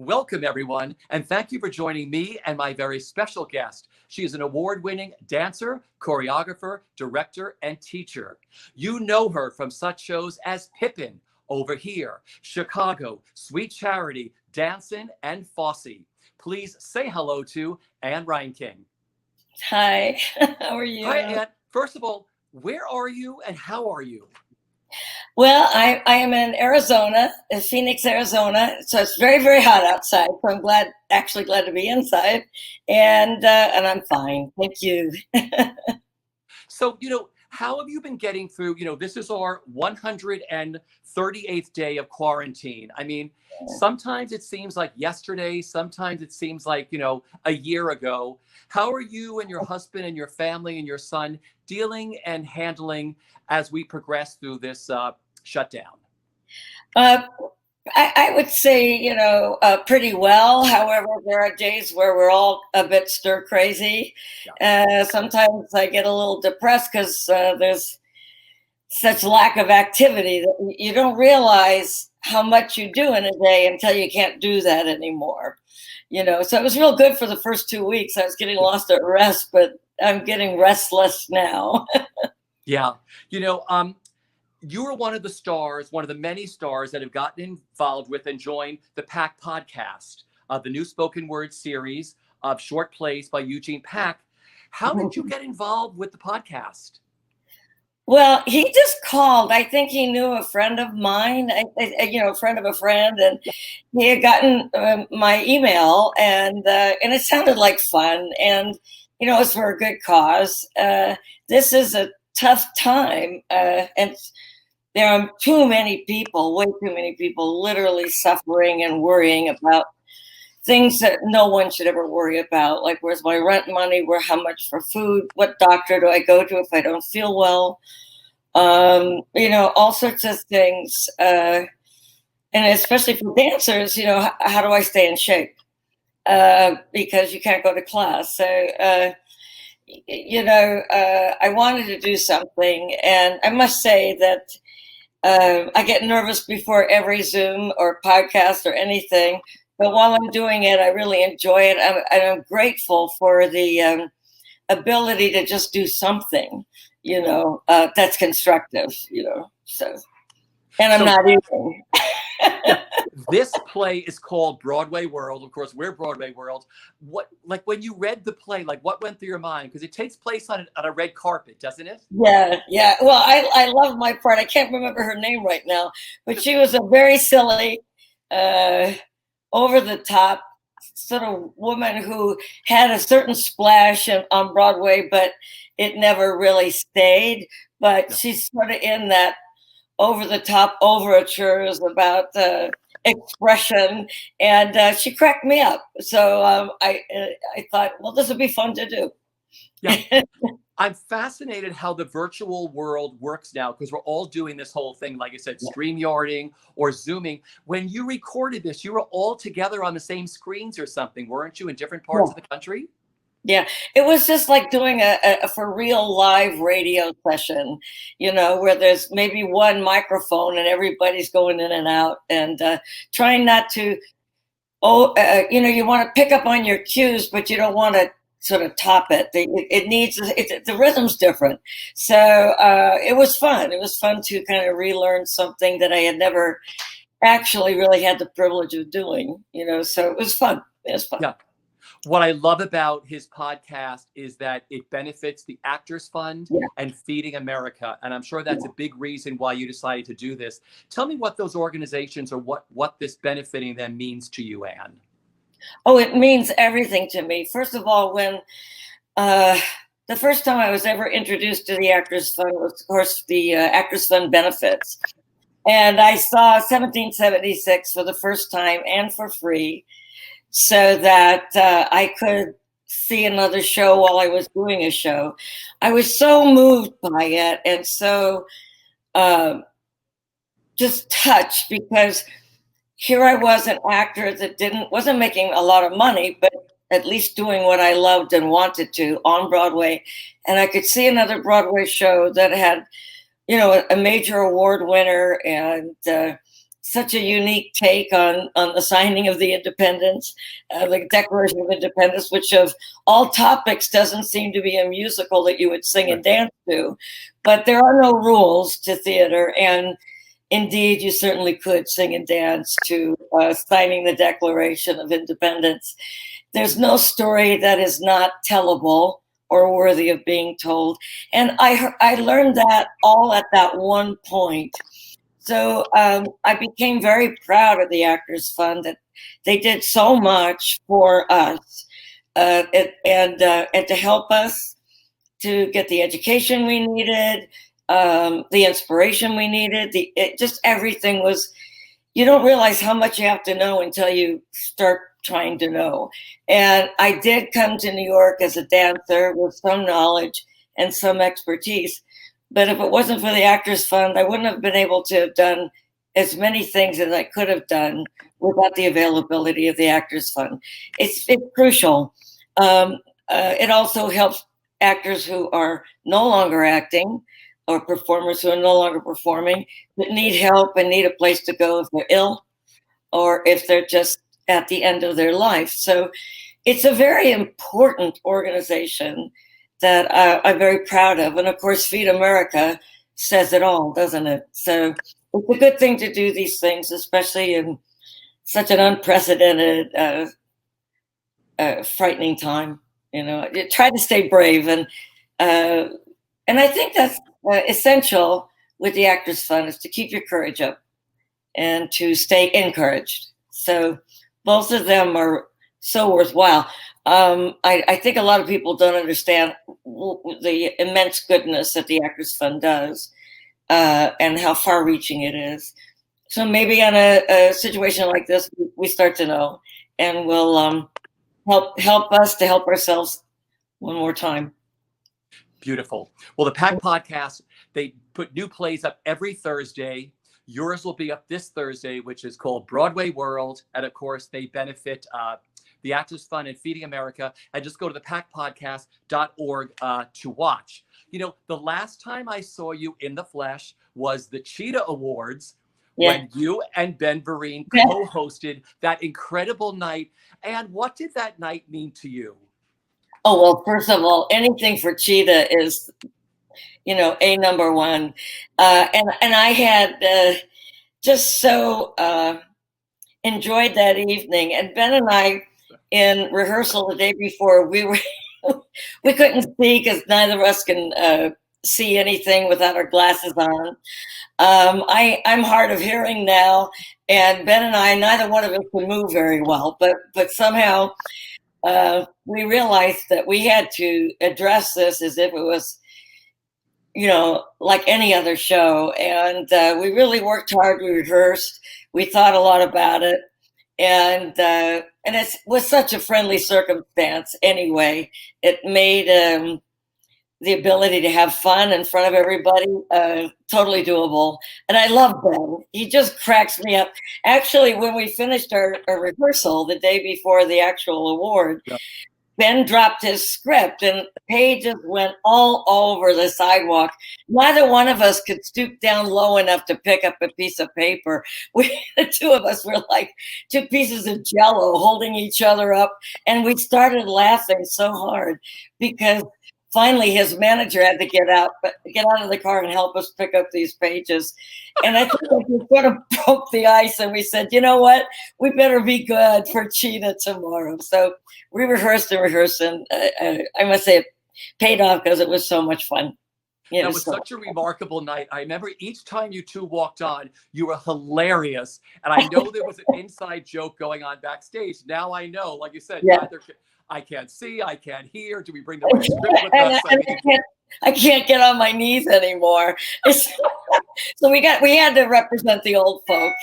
Welcome, everyone, and thank you for joining me and my very special guest. She is an award-winning dancer, choreographer, director, and teacher. You know her from such shows as Pippin, Over Here, Chicago, Sweet Charity, Dancin', and Fosse. Please say hello to Ann Reinking. Hi, how are you? Hi, Ann. First of all, where are you and how are you? Well, I am in Arizona, in Phoenix, Arizona. So it's very, very hot outside. So I'm glad to be inside, and I'm fine. Thank you. So, how have you been getting through? This is our 138th day of quarantine. I mean, sometimes it seems like yesterday, sometimes it seems like, a year ago. How are you and your husband and your family and your son dealing and handling as we progress through this shutdown? I would say, pretty well. However, there are days where we're all a bit stir crazy. Yeah. Sometimes I get a little depressed because there's such lack of activity that you don't realize how much you do in a day until you can't do that anymore. So it was real good for the first 2 weeks. I was getting lost at rest, but I'm getting restless now. Yeah. You were one of the stars, one of the many stars that have gotten involved with and joined the Pack podcast, the new spoken word series of short plays by Eugene Pack. How did you get involved with the podcast? Well, he just called. I think he knew a friend of mine, a friend of a friend, and he had gotten my email, and it sounded like fun, and it's for a good cause. This is a tough time, and there are too many people, way too many people, literally suffering and worrying about things that no one should ever worry about, like where's my rent money, how much for food, what doctor do I go to if I don't feel well, all sorts of things, and especially for dancers, how do I stay in shape, because you can't go to class. So I wanted to do something, and I must say that I get nervous before every Zoom or podcast or anything, but while I'm doing it, I really enjoy it. I'm grateful for the ability to just do something, that's constructive, so, and I'm not eating. Yeah. This play is called BroadwayWorld. Of course, we're BroadwayWorld. When you read the play, what went through your mind? Because it takes place on a red carpet, doesn't it? Yeah. Well, I love my part. I can't remember her name right now, but she was a very silly, over the top sort of woman who had a certain splash on Broadway, but it never really stayed. But she's sort of in that over the top overtures about expression, and she cracked me up. So I thought, well, this would be fun to do. Yeah. I'm fascinated how the virtual world works now, because we're all doing this whole thing, like I said, StreamYarding or Zooming. When you recorded this, you were all together on the same screens or something, weren't you, in different parts of the country? Yeah, it was just like doing a for real live radio session, where there's maybe one microphone and everybody's going in and out, and trying not to, you want to pick up on your cues, but you don't want to sort of top it. The rhythm's different. So it was fun. It was fun to kind of relearn something that I had never actually really had the privilege of doing, so it was fun. Yeah. What I love about his podcast is that it benefits the Actors Fund and Feeding America. And I'm sure that's a big reason why you decided to do this. Tell me what those organizations or what this benefiting them means to you, Ann. Oh, it means everything to me. First of all, when the first time I was ever introduced to the Actors Fund was, of course, the Actors Fund benefits. And I saw 1776 for the first time and for free, so that I could see another show while I was doing a show. I was so moved by it and so just touched, because here I was, an actor that wasn't making a lot of money, but at least doing what I loved and wanted to on Broadway. And I could see another Broadway show that had, a major award winner and such a unique take on the signing of the independence, the Declaration of Independence, which of all topics doesn't seem to be a musical that you would sing and dance to. But there are no rules to theater, and indeed, you certainly could sing and dance to signing the Declaration of Independence. There's no story that is not tellable or worthy of being told. And I learned that all at that one point. So I became very proud of the Actors Fund that they did so much for us and to help us to get the education we needed, the inspiration we needed. Just everything was. You don't realize how much you have to know until you start trying to know. And I did come to New York as a dancer with some knowledge and some expertise. But if it wasn't for the Actors Fund, I wouldn't have been able to have done as many things as I could have done without the availability of the Actors Fund. It's crucial. It also helps actors who are no longer acting, or performers who are no longer performing, that need help and need a place to go if they're ill or if they're just at the end of their life. So it's a very important organization that I'm very proud of. And of course, Feed America says it all, doesn't it? So it's a good thing to do these things, especially in such an unprecedented, frightening time. You know, you try to stay brave. And I think that's essential with the Actors Fund, is to keep your courage up and to stay encouraged. So both of them are so worthwhile. I think a lot of people don't understand the immense goodness that the Actors Fund does and how far-reaching it is. So maybe on a situation like this, we start to know, and will help us to help ourselves one more time. Beautiful. Well, the PAC podcast, they put new plays up every Thursday. Yours will be up this Thursday, which is called BroadwayWorld. And of course, they benefit the Actors Fund and Feeding America. And just go to the pacpodcast.org to watch. You know, the last time I saw you in the flesh was the Cheetah Awards, when you and Ben Vereen co-hosted that incredible night. And what did that night mean to you? Oh, well, first of all, anything for Cheetah is, you know, a number one. And I had just so enjoyed that evening. And Ben and I, in rehearsal the day before, we couldn't see because neither of us can see anything without our glasses on. I'm hard of hearing now, and Ben and I, neither one of us can move very well, but somehow we realized that we had to address this as if it was, you know, like any other show. And we really worked hard. We rehearsed. We thought a lot about it. And it was such a friendly circumstance anyway. It made the ability to have fun in front of everybody totally doable. And I love Ben. He just cracks me up. Actually, when we finished our rehearsal the day before the actual award, Ben dropped his script and pages went all over the sidewalk. Neither one of us could stoop down low enough to pick up a piece of paper. The two of us were like two pieces of Jell-O holding each other up. And we started laughing so hard because finally his manager had to get out of the car and help us pick up these pages. And I think we sort of broke the ice and we said, you know what, we better be good for Cheetah tomorrow. So we rehearsed and rehearsed, and I must say it paid off because it was so much fun. That was such a remarkable night. I remember each time you two walked on, you were hilarious. And I know there was an inside joke going on backstage. Now I know, like you said, I can't see, I can't hear. Do we bring the right script with us? I can't get on my knees anymore. So we had to represent the old folk.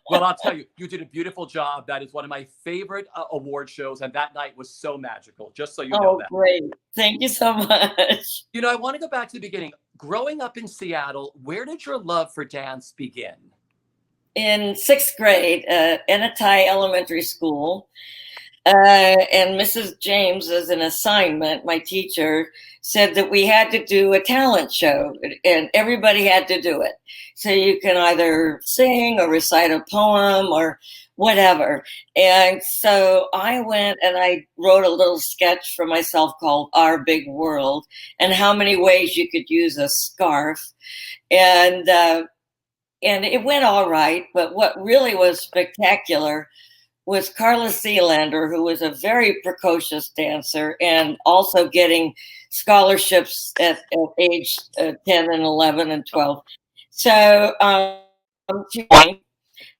Well, I'll tell you, you did a beautiful job. That is one of my favorite award shows, and that night was so magical, just so you know that. Oh, great. Thank you so much. You know, I want to go back to the beginning. Growing up in Seattle, where did your love for dance begin? In 6th grade at Enetai Elementary School, And Mrs. James, as an assignment, my teacher said that we had to do a talent show, and everybody had to do it. So you can either sing or recite a poem or whatever. And so I went and I wrote a little sketch for myself called Our Big World, and how many ways you could use a scarf. And it went all right. But what really was spectacular was Carla Sealander, who was a very precocious dancer and also getting scholarships at age 10 and 11 and 12. So she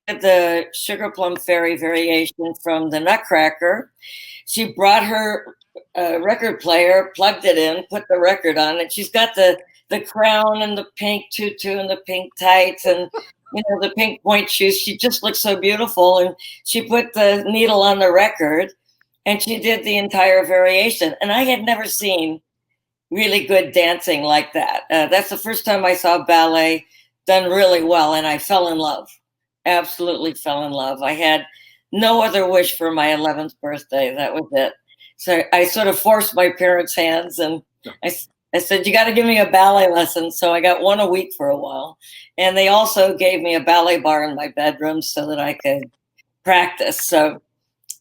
did the Sugar Plum Fairy variation from the Nutcracker. She brought her record player, plugged it in, put the record on, and she's got the crown and the pink tutu and the pink tights and the pink point shoes. She just looked so beautiful, and she put the needle on the record, and she did the entire variation. And I had never seen really good dancing like that. That's the first time I saw ballet done really well, and I fell in love. Absolutely fell in love. I had no other wish for my 11th birthday. That was it. So I sort of forced my parents' hands, and I said, you got to give me a ballet lesson. So I got one a week for a while. And they also gave me a ballet bar in my bedroom so that I could practice. So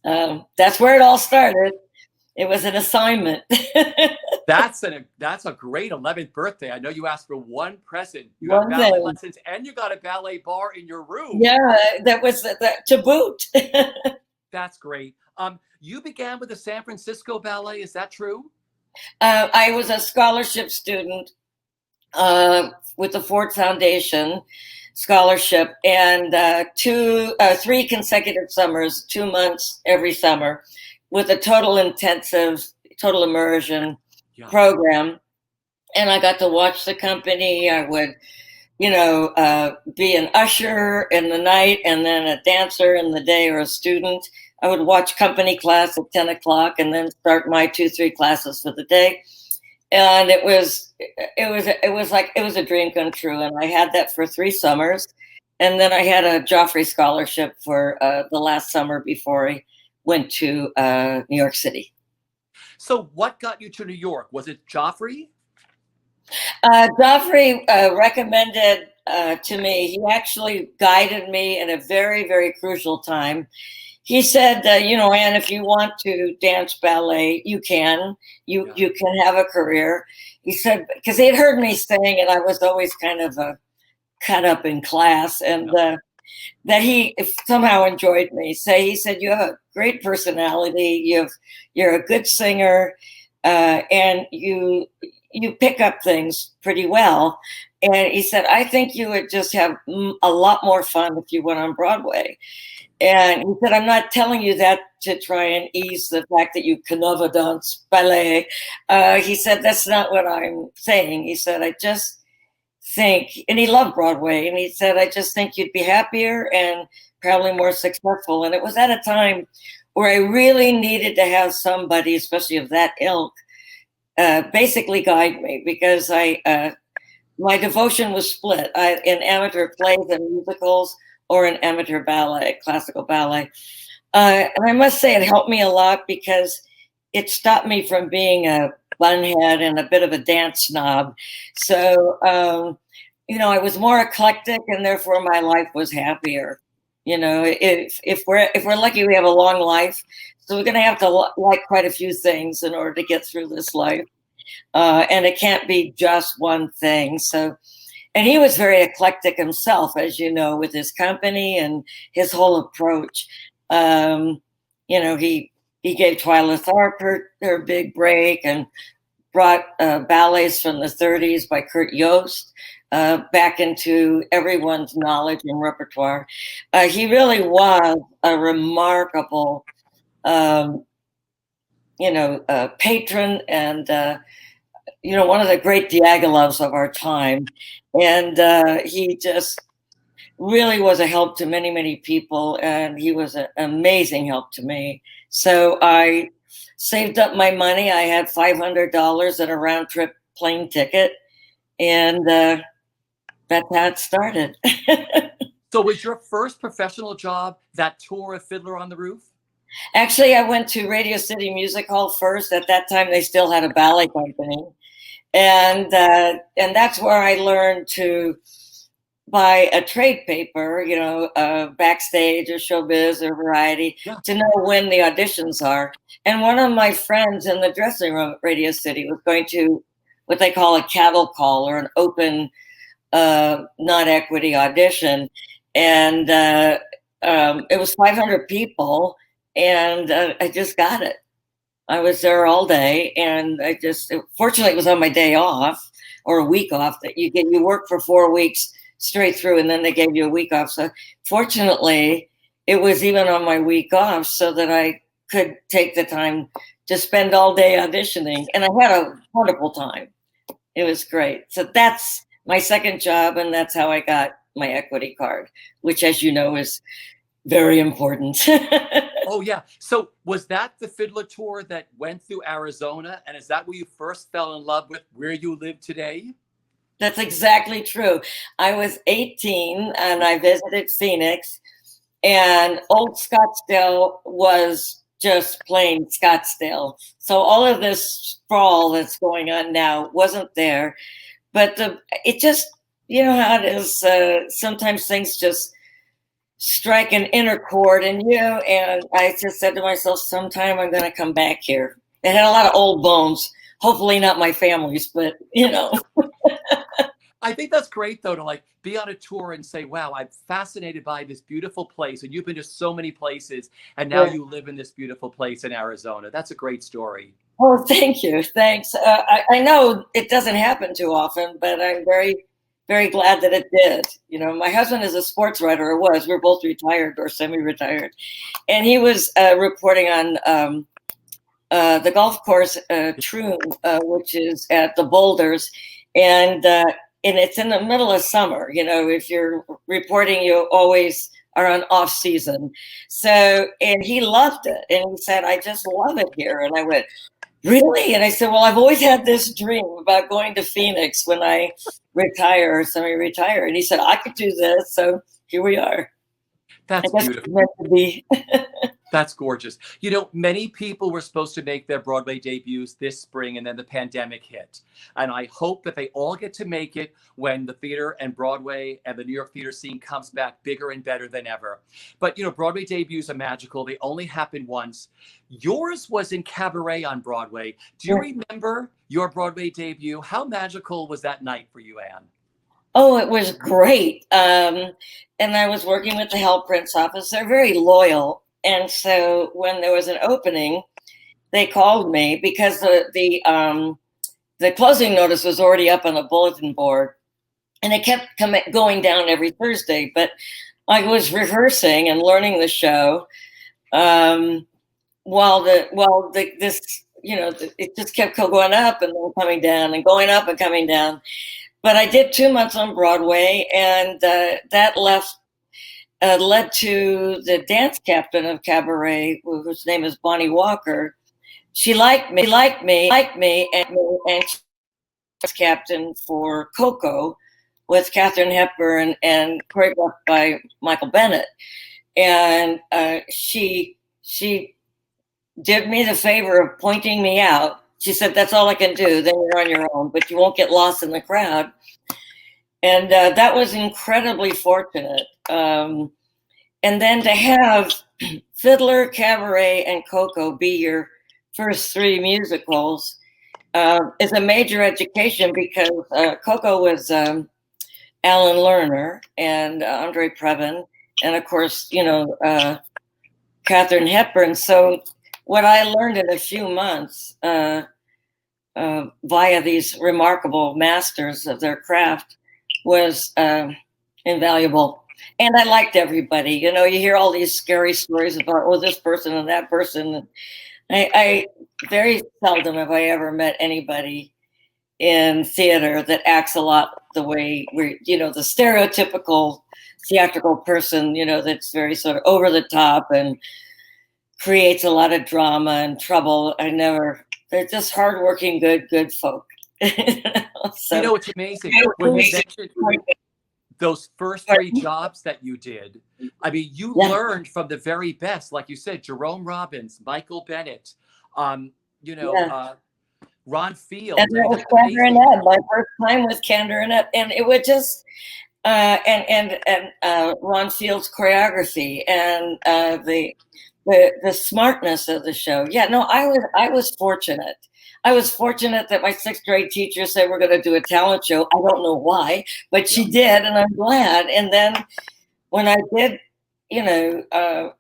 that's where it all started. It was an assignment. That's a great 11th birthday. I know you asked for one present. You got ballet lessons and you got a ballet bar in your room. Yeah, that was to boot. That's great. You began with the San Francisco Ballet. Is that true? I was a scholarship student with the Ford Foundation scholarship, and 3 consecutive summers, 2 months every summer, with a total immersion program. And I got to watch the company. I would, be an usher in the night and then a dancer in the day, or a student. I would watch company class at 10 o'clock and then start my 2-3 classes for the day. And it was a dream come true. And I had that for 3 summers. And then I had a Joffrey scholarship for the last summer before I went to New York City. So what got you to New York? Was it Joffrey? Joffrey recommended to me. He actually guided me in a very, very crucial time. He said, Ann, if you want to dance ballet, you can. You can have a career. He said, because he had heard me sing, and I was always kind of cut up in class, and that he somehow enjoyed me. So he said, you have a great personality. You're a good singer, and you pick up things pretty well. And he said, I think you would just have a lot more fun if you went on Broadway. And he said, I'm not telling you that to try and ease the fact that you can never dance ballet. He said, that's not what I'm saying. He said, I just think, and he loved Broadway, and he said, I just think you'd be happier and probably more successful. And it was at a time where I really needed to have somebody, especially of that ilk, basically guide me, because my devotion was split in amateur plays and musicals, or in amateur ballet, classical ballet. And I must say it helped me a lot, because it stopped me from being a bunhead and a bit of a dance snob. So, I was more eclectic, and therefore my life was happier. If we're lucky, we have a long life. So we're going to have to like quite a few things in order to get through this life. And it can't be just one thing. So, and he was very eclectic himself, as you know, with his company and his whole approach. He gave Twyla Tharp her big break, and brought ballets from the 30s by Kurt Yost back into everyone's knowledge and repertoire. He really was a remarkable, patron, and one of the great Diaghilevs of our time. And he just really was a help to many, many people. And he was an amazing help to me. So I saved up my money. I had $500 and a round trip plane ticket. And that's how it started. So was your first professional job that tour of Fiddler on the Roof? Actually, I went to Radio City Music Hall first. At that time, they still had a ballet company, and that's where I learned to buy a trade paper, Backstage or Showbiz or Variety, Yeah. to know when the auditions are. And one of my friends in the dressing room at Radio City was going to what they call a cattle call, or an open non-equity audition, and it was 500 people, and I just got it. I was there all day, and fortunately, it was on my day off or a week off. That you work for 4 weeks straight through, and then they gave you a week off. So fortunately, it was even on my week off, so that I could take the time to spend all day auditioning, and I had a wonderful time. It was great. So that's my second job, and that's how I got my equity card, which, as you know, is very important. Oh, yeah. So was that the Fiddler Tour that went through Arizona? And is that where you first fell in love with where you live today? That's exactly true. I was 18 and I visited Phoenix, and old Scottsdale was just plain Scottsdale. So all of this sprawl that's going on now wasn't there. But it just, you know how it is, sometimes things just strike an inner chord in you. And I just said to myself, sometime I'm going to come back here. It had a lot of old bones, hopefully not my family's, but I think that's great, though, to like be on a tour and say, wow, I'm fascinated by this beautiful place. And you've been to so many places, and now you live in this beautiful place in Arizona. That's a great story. Oh, thank you. Thanks. I know it doesn't happen too often, but I'm very, very glad that it did. My husband is a sports writer, or was. We're both retired or semi-retired. And he was reporting on the golf course, Troon, which is at the Boulders. And it's in the middle of summer. If you're reporting, you always are on off season. So, and he loved it. And he said, I just love it here. And I went, really? And I said, well, I've always had this dream about going to Phoenix when I retire or semi-retire. And he said, I could do this. So here we are. That's beautiful. It's meant to be. That's gorgeous. Many people were supposed to make their Broadway debuts this spring, and then the pandemic hit. And I hope that they all get to make it when the theater and Broadway and the New York theater scene comes back bigger and better than ever. But, Broadway debuts are magical. They only happen once. Yours was in Cabaret on Broadway. Do you remember your Broadway debut? How magical was that night for you, Ann? Oh, it was great. And I was working with the Hell Prince office. They're very loyal. And so when there was an opening, they called me because the closing notice was already up on the bulletin board, and it kept going down every Thursday. But I was rehearsing and learning the show it just kept going up and then coming down and going up and coming down. But I did 2 months on Broadway, and that led to the dance captain of Cabaret, whose name is Bonnie Walker. She liked me, and she was captain for Coco with Katharine Hepburn and choreographed by Michael Bennett. And she did me the favor of pointing me out. She said, that's all I can do. Then you're on your own, but you won't get lost in the crowd. And that was incredibly fortunate. And then to have Fiddler, Cabaret, and Coco be your first 3 musicals is a major education, because Coco was Alan Lerner and Andre Previn, and of course, Katharine Hepburn. So what I learned in a few months via these remarkable masters of their craft was invaluable. And I liked everybody. You hear all these scary stories about, this person and that person. I very seldom have I ever met anybody in theater that acts a lot the way the stereotypical theatrical person, that's very sort of over the top and creates a lot of drama and trouble. They're just hardworking, good folk. So, it's amazing when you mentioned those first three jobs that you did, I mean, you learned from the very best, like you said, Jerome Robbins, Michael Bennett, you know, Ron Field. And that was Candor and Ebb. My first time was Candor and Ebb, and it would just and Ron Field's choreography and the smartness of the show. Yeah, no, I was fortunate. I was fortunate that my sixth grade teacher said we're going to do a talent show. I don't know why, but she did, and I'm glad. And then when I did, you know,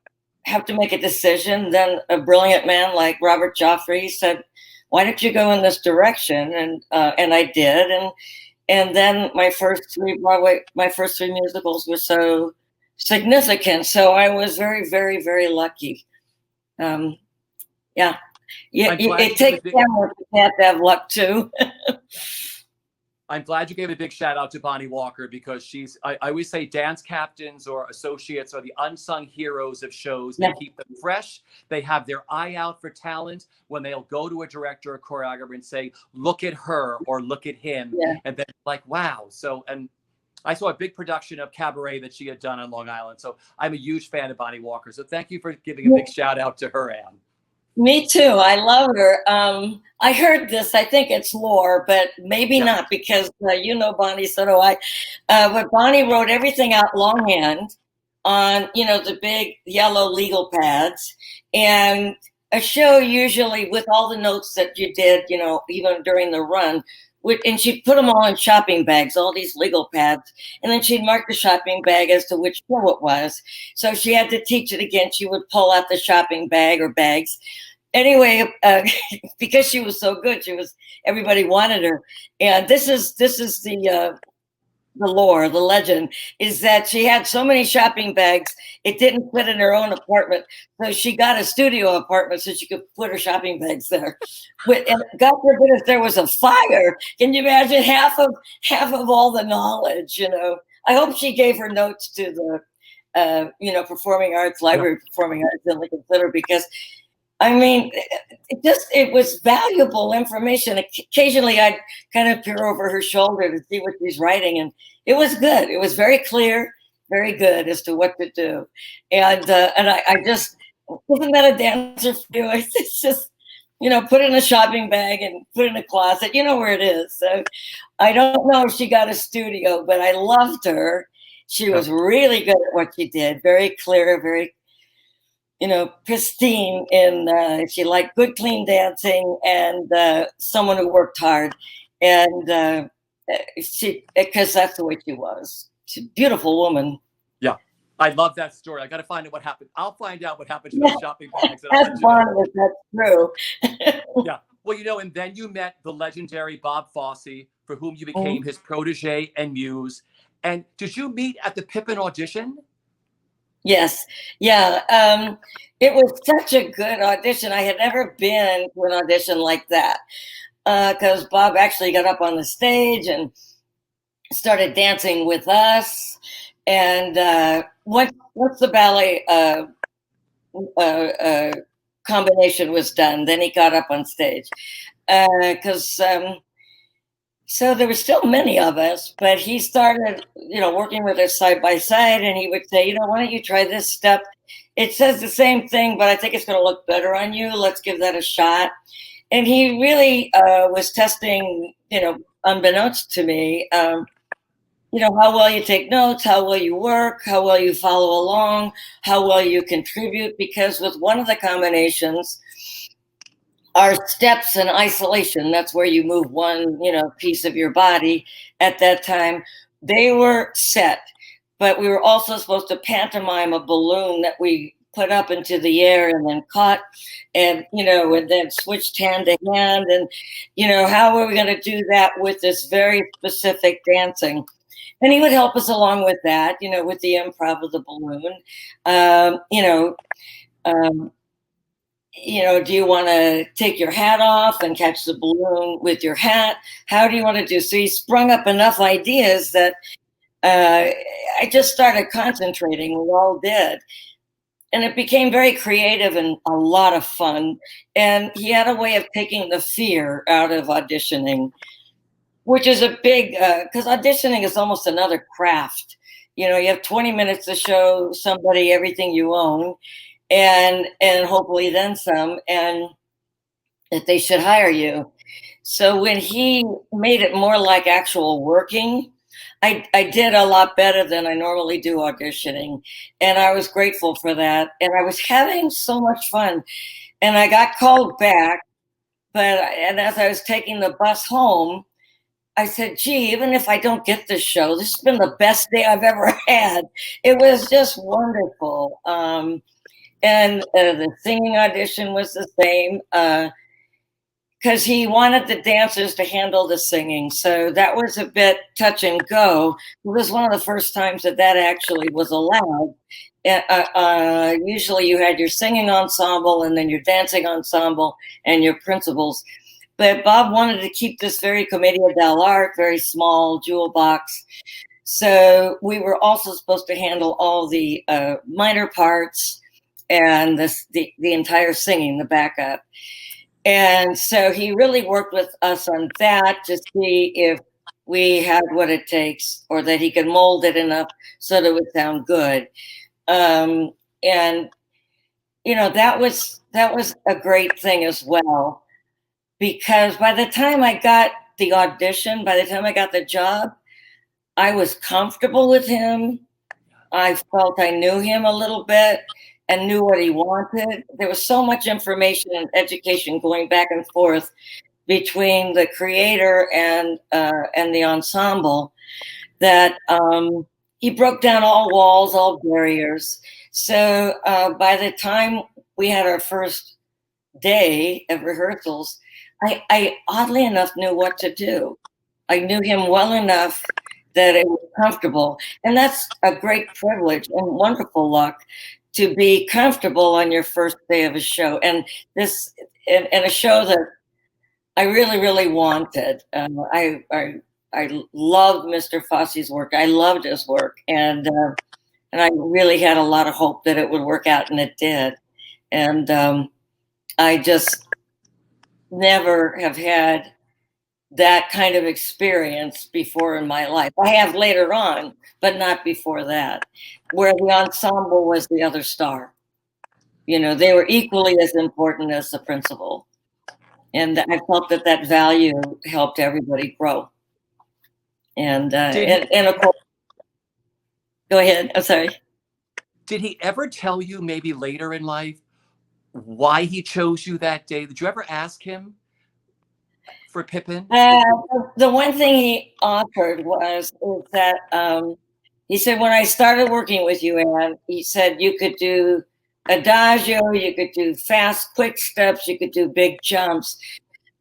have to make a decision, then a brilliant man like Robert Joffrey said, "Why don't you go in this direction?" And I did, and then my first three musicals were so significant. So I was very, very, very lucky. Yeah. It takes talent to have luck too. I'm glad you gave a big shout out to Bonnie Walker, because I always say dance captains or associates are the unsung heroes of shows. They keep them fresh. They have their eye out for talent when they'll go to a director or choreographer and say, look at her or look at him. And then like, wow. So, and I saw a big production of Cabaret that she had done on Long Island. So I'm a huge fan of Bonnie Walker. So thank you for giving a big shout out to her, Ann. Me too. I love her. I heard this. I think it's lore, but maybe not, because you know Bonnie, so do I. But Bonnie wrote everything out longhand on, you know, the big yellow legal pads, and a show usually with all the notes that you did, you know, even during the run. And she'd put them all in shopping bags, all these legal pads, and then she'd mark the shopping bag as to which show it was. So she had to teach it again. She would pull out the shopping bag or bags. Anyway, because she was so good, everybody wanted her. And this is the lore, the legend, is that she had so many shopping bags, it didn't fit in her own apartment. So she got a studio apartment so she could put her shopping bags there. And God forbid if there was a fire. Can you imagine half of all the knowledge, you know? I hope she gave her notes to the, you know, Performing Arts, Library of Performing Arts in Lincoln Center, because I mean, it was valuable information. Occasionally I'd kind of peer over her shoulder to see what she's writing, and it was good. It was very clear, very good as to what to do. And I just, isn't that a dancer for you? It's just, you know, put in a shopping bag and put in a closet, you know where it is. So I don't know if she got a studio, but I loved her. She was really good at what she did. Very clear, very, you know, pristine, and she liked good, clean dancing, and someone who worked hard. And because that's the way she was. She's a beautiful woman. Yeah, I love that story. I got to find out what happened. I'll find out what happened to those shopping bags. That's fun. That's true. Yeah. Well, you know, and then you met the legendary Bob Fosse, for whom you became his protege and muse. And did you meet at the Pippin audition? Yes. Yeah. It was such a good audition. I had never been to an audition like that, because Bob actually got up on the stage and started dancing with us. And once the ballet combination was done, then he got up on stage, because so there were still many of us, but he started, you know, working with us side by side, and he would say, you know, why don't you try this step? It says the same thing, but I think it's going to look better on you. Let's give that a shot. And he really was testing, you know, unbeknownst to me, you know, how well you take notes, how well you work, how well you follow along, how well you contribute, because with one of the combinations, our steps in isolation, that's where you move one, you know, piece of your body at that time, they were set. But we were also supposed to pantomime a balloon that we put up into the air and then caught, and, you know, and then switched hand to hand. And, you know, how were we going to do that with this very specific dancing? And he would help us along with that, you know, with the improv of the balloon. You know, do you want to take your hat off and catch the balloon with your hat? How do you want to do? So he sprung up enough ideas that I just started concentrating. We all did. And it became very creative and a lot of fun. And he had a way of taking the fear out of auditioning. which is a big, because auditioning is almost another craft. You know, you have 20 minutes to show somebody everything you own, and hopefully then some, and that they should hire you. So when he made it more like actual working, I did a lot better than I normally do auditioning. And I was grateful for that. And I was having so much fun. And I got called back, and as I was taking the bus home, I said, gee, even if I don't get this show, this has been the best day I've ever had. It was just wonderful. And the singing audition was the same. Because he wanted the dancers to handle the singing. So that was a bit touch and go. It was one of the first times that actually was allowed. Usually you had your singing ensemble and then your dancing ensemble and your principals. But Bob wanted to keep this very commedia dell'arte, very small jewel box. So we were also supposed to handle all the minor parts and the entire singing, the backup. And so he really worked with us on that to see if we had what it takes, or that he could mold it enough so that it would sound good. And you know, that was a great thing as well, because by the time I got the audition, by the time I got the job, I was comfortable with him. I felt I knew him a little bit and knew what he wanted. There was so much information and education going back and forth between the creator and the ensemble that he broke down all walls, all barriers. So by the time we had our first day of rehearsals, I oddly enough knew what to do. I knew him well enough that it was comfortable. And that's a great privilege and wonderful luck, to be comfortable on your first day of a show. And this, and a show that I really, really wanted. I loved Mr. Fosse's work. I loved his work. And I really had a lot of hope that it would work out, and it did. And I just never have had that kind of experience before in my life. I have later on, but not before that, where the ensemble was the other star. You know, they were equally as important as the principal. And I felt that value helped everybody grow. And of course, go ahead. I'm sorry. Did he ever tell you, maybe later in life, why he chose you that day? Did you ever ask him for Pippin? The one thing he offered was that he said, when I started working with you, Ann, he said you could do adagio, you could do fast, quick steps, you could do big jumps,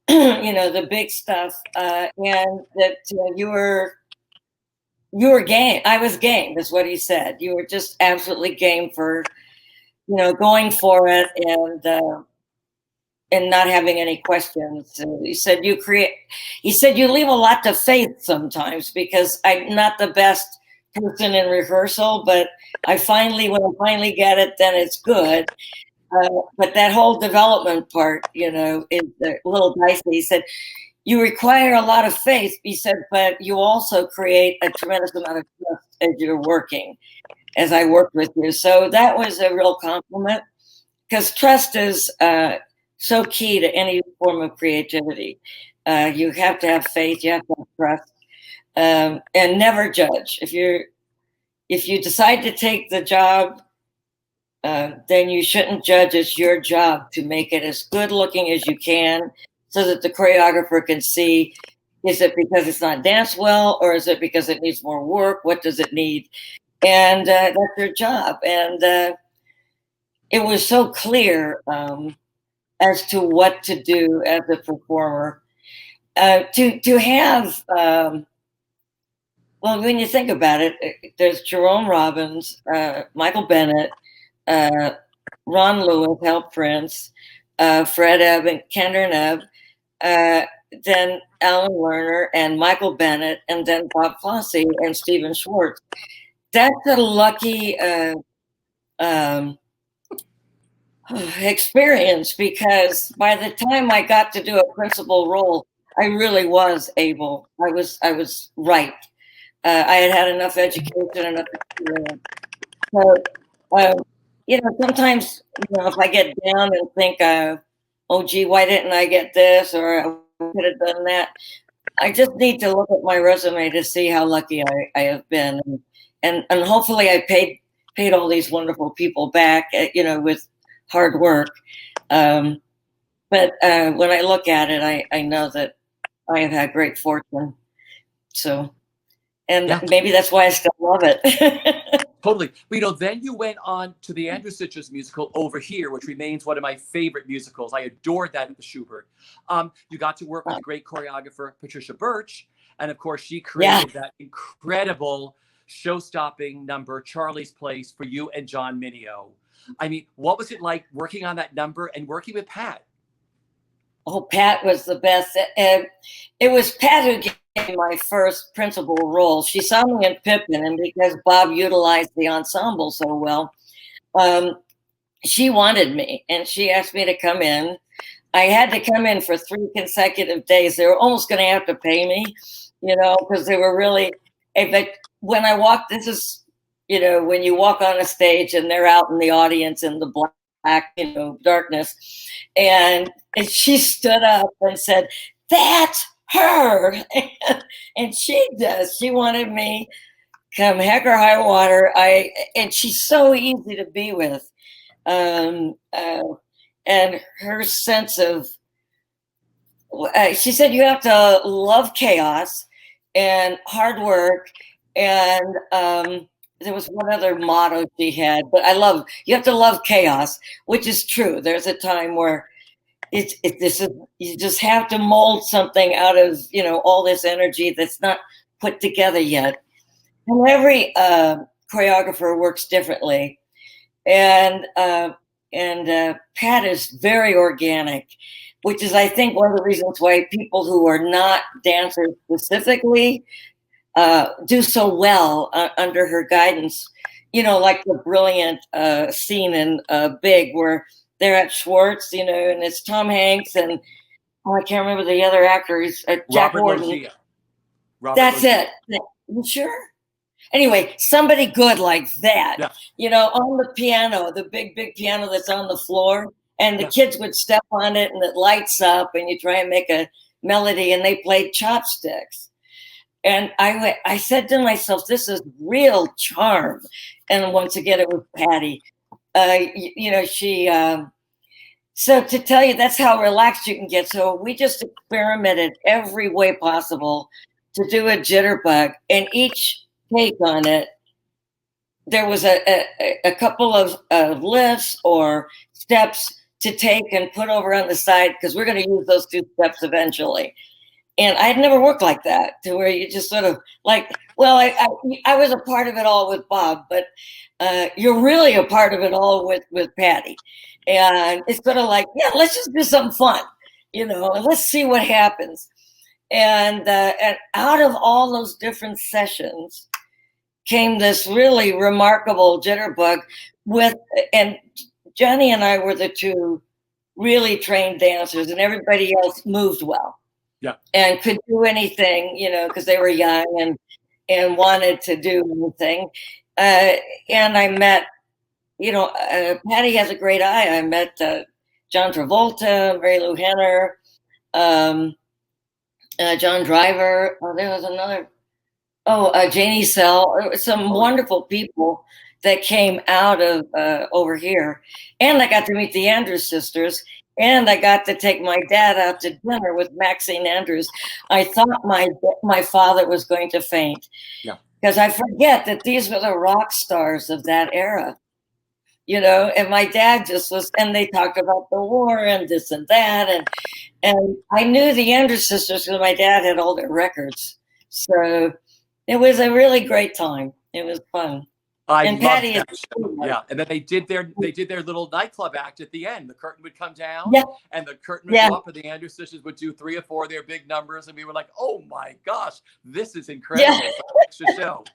you know, the big stuff, and that you were game. I was game, is what he said. You were just absolutely game for, you know, going for it, and not having any questions. And he said you leave a lot to faith sometimes, because I'm not the best person in rehearsal, but when I finally get it, then it's good. But that whole development part, you know, is a little dicey. He said, you require a lot of faith, he said, but you also create a tremendous amount of trust as you're working, as I worked with you. So that was a real compliment, because trust is so key to any form of creativity. You have to have faith, you have to have trust, and never judge. If you decide to take the job, then you shouldn't judge. It's your job to make it as good looking as you can, so that the choreographer can see, is it because it's not danced well, or is it because it needs more work? What does it need? And that's your job. And it was so clear as to what to do as a performer. To have, well, when you think about it, there's Jerome Robbins, Michael Bennett, Ron Lewis, Hal Prince, Fred Ebb and Kendra Nebb, then Alan Lerner and Michael Bennett, and then Bob Fosse and Stephen Schwartz. That's a lucky experience, because by the time I got to do a principal role, I really was able. I was right. I had had enough education, enough experience. So, um, sometimes, if I get down and think, oh, gee, why didn't I get this? Or I could have done that. I just need to look at my resume to see how lucky I have been. And hopefully I paid all these wonderful people back, with hard work. But when I look at it, I know that I have had great fortune. So, and Yeah. maybe that's why I still love it. Totally. But then you went on to the Andrew Stitches musical Over Here, which remains one of my favorite musicals. I adored that at the Schubert. You got to work with the great choreographer Patricia Birch, and of course, she created that incredible show-stopping number, Charlie's Place, for you and John Mineo. I mean, what was it like working on that number and working with Pat? Oh, Pat was the best. It was Pat who gave me my first principal role. She saw me in Pippin, and because Bob utilized the ensemble so well, she wanted me, and she asked me to come in. I had to come in for 3 consecutive days. They were almost going to have to pay me, because they were really. But when I walked, this is, when you walk on a stage and they're out in the audience in the black, darkness. And she stood up and said, "That's her." And she does. She wanted me come heck or high water. And she's so easy to be with. And her sense of, she said, you have to love chaos and hard work. And there was one other motto she had, but you have to love chaos, which is true. There's a time where you just have to mold something out of, all this energy that's not put together yet. And every choreographer works differently. And Pat is very organic, which is, I think, one of the reasons why people who are not dancers specifically do so well under her guidance. Like the brilliant scene in Big, where they're at Schwartz, and it's Tom Hanks and I can't remember the other actor. He's Jack Warden. That's it. You sure? Anyway, somebody good like that, on the piano, the big piano that's on the floor, and the kids would step on it and it lights up and you try and make a melody, and they played chopsticks. And I said to myself, this is real charm. And once again, it was Patty. So to tell you, that's how relaxed you can get. So we just experimented every way possible to do a jitterbug, and each take on it, there was a couple of lifts or steps to take and put over on the side, because we're going to use those 2 steps eventually. And I'd never worked like that, to where you just sort of like, well, I was a part of it all with Bob, but you're really a part of it all with Patty. And it's sort of like, yeah, let's just do something fun, and let's see what happens. And out of all those different sessions came this really remarkable jitterbug and Johnny and I were the 2 really trained dancers, and everybody else moved well. Yeah. And could do anything, because they were young and wanted to do anything. And I met, Patty has a great eye. I met John Travolta, Mary Lou Henner, John Driver. There was another. Janie Sell. Some wonderful people that came out of Over Here. And I got to meet the Andrews sisters. And I got to take my dad out to dinner with Maxine Andrews. I thought my father was going to faint. Yeah. Because I forget that these were the rock stars of that era. And my dad just was, and they talked about the war and this and that. And I knew the Andrews sisters because my dad had all their records. So it was a really great time. It was fun. And Patty that show. Yeah, and then they did their little nightclub act at the end. The curtain would come down, and the curtain would go up, and the Andrews sisters would do 3 or 4 of their big numbers, and we were like, "Oh my gosh, this is incredible!" It's an extra show.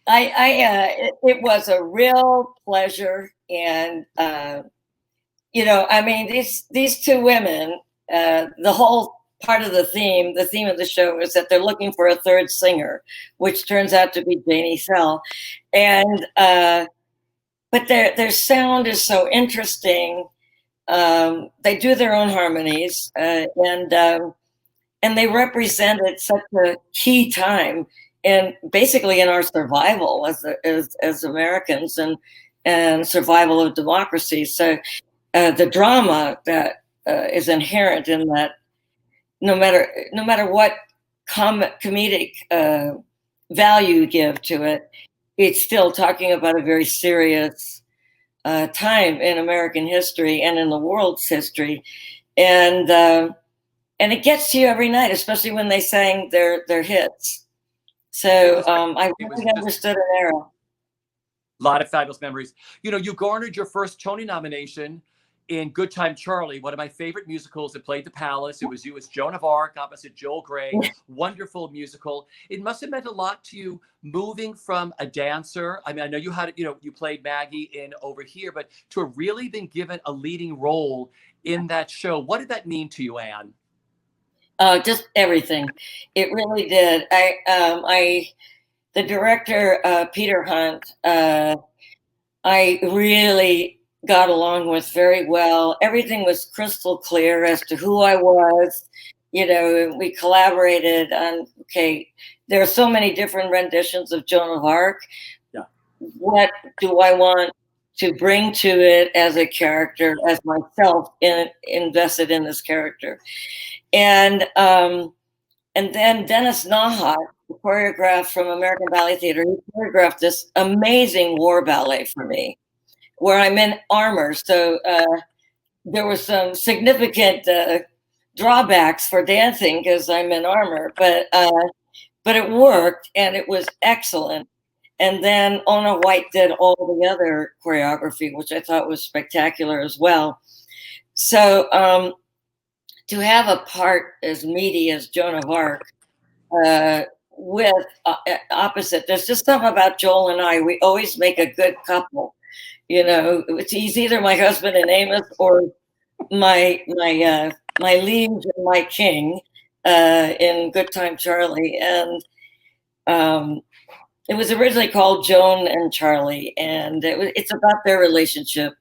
It was a real pleasure, and I mean, these 2 women, the whole part of the theme of the show is that they're looking for a third singer, which turns out to be Janie Sell. And but their sound is so interesting. They do their own harmonies, and they represented such a key time in basically in our survival as Americans and survival of democracy. So the drama that is inherent in that, no matter what comedic value you give to it, it's still talking about a very serious time in American history and in the world's history, and it gets to you every night, especially when they sang their hits. So I really understood an era. A lot of fabulous memories. You know, you garnered your first Tony nomination in Good Time Charlie, one of my favorite musicals that played the Palace. It was you as Joan of Arc opposite Joel Grey. Wonderful musical. It must have meant a lot to you moving from a dancer. I mean, I know you had, you played Maggie in Over Here, but to have really been given a leading role in that show. What did that mean to you, Ann? Just everything. It really did. The director, Peter Hunt, I really got along with very well. Everything was crystal clear as to who I was. We collaborated on, okay, there are so many different renditions of Joan of Arc. Yeah. What do I want to bring to it as a character, as myself invested in this character? And then Dennis Nahat, the choreographer from American Ballet Theater, he choreographed this amazing war ballet for me, where I'm in armor. So there were some significant drawbacks for dancing because I'm in armor, but it worked and it was excellent. And then Ona White did all the other choreography, which I thought was spectacular as well. So to have a part as meaty as Joan of Arc with opposite, there's just something about Joel and I. We always make a good couple. He's either my husband in Amos or my liege and my king in Good Time Charlie. And it was originally called Joan and Charlie, and it's about their relationship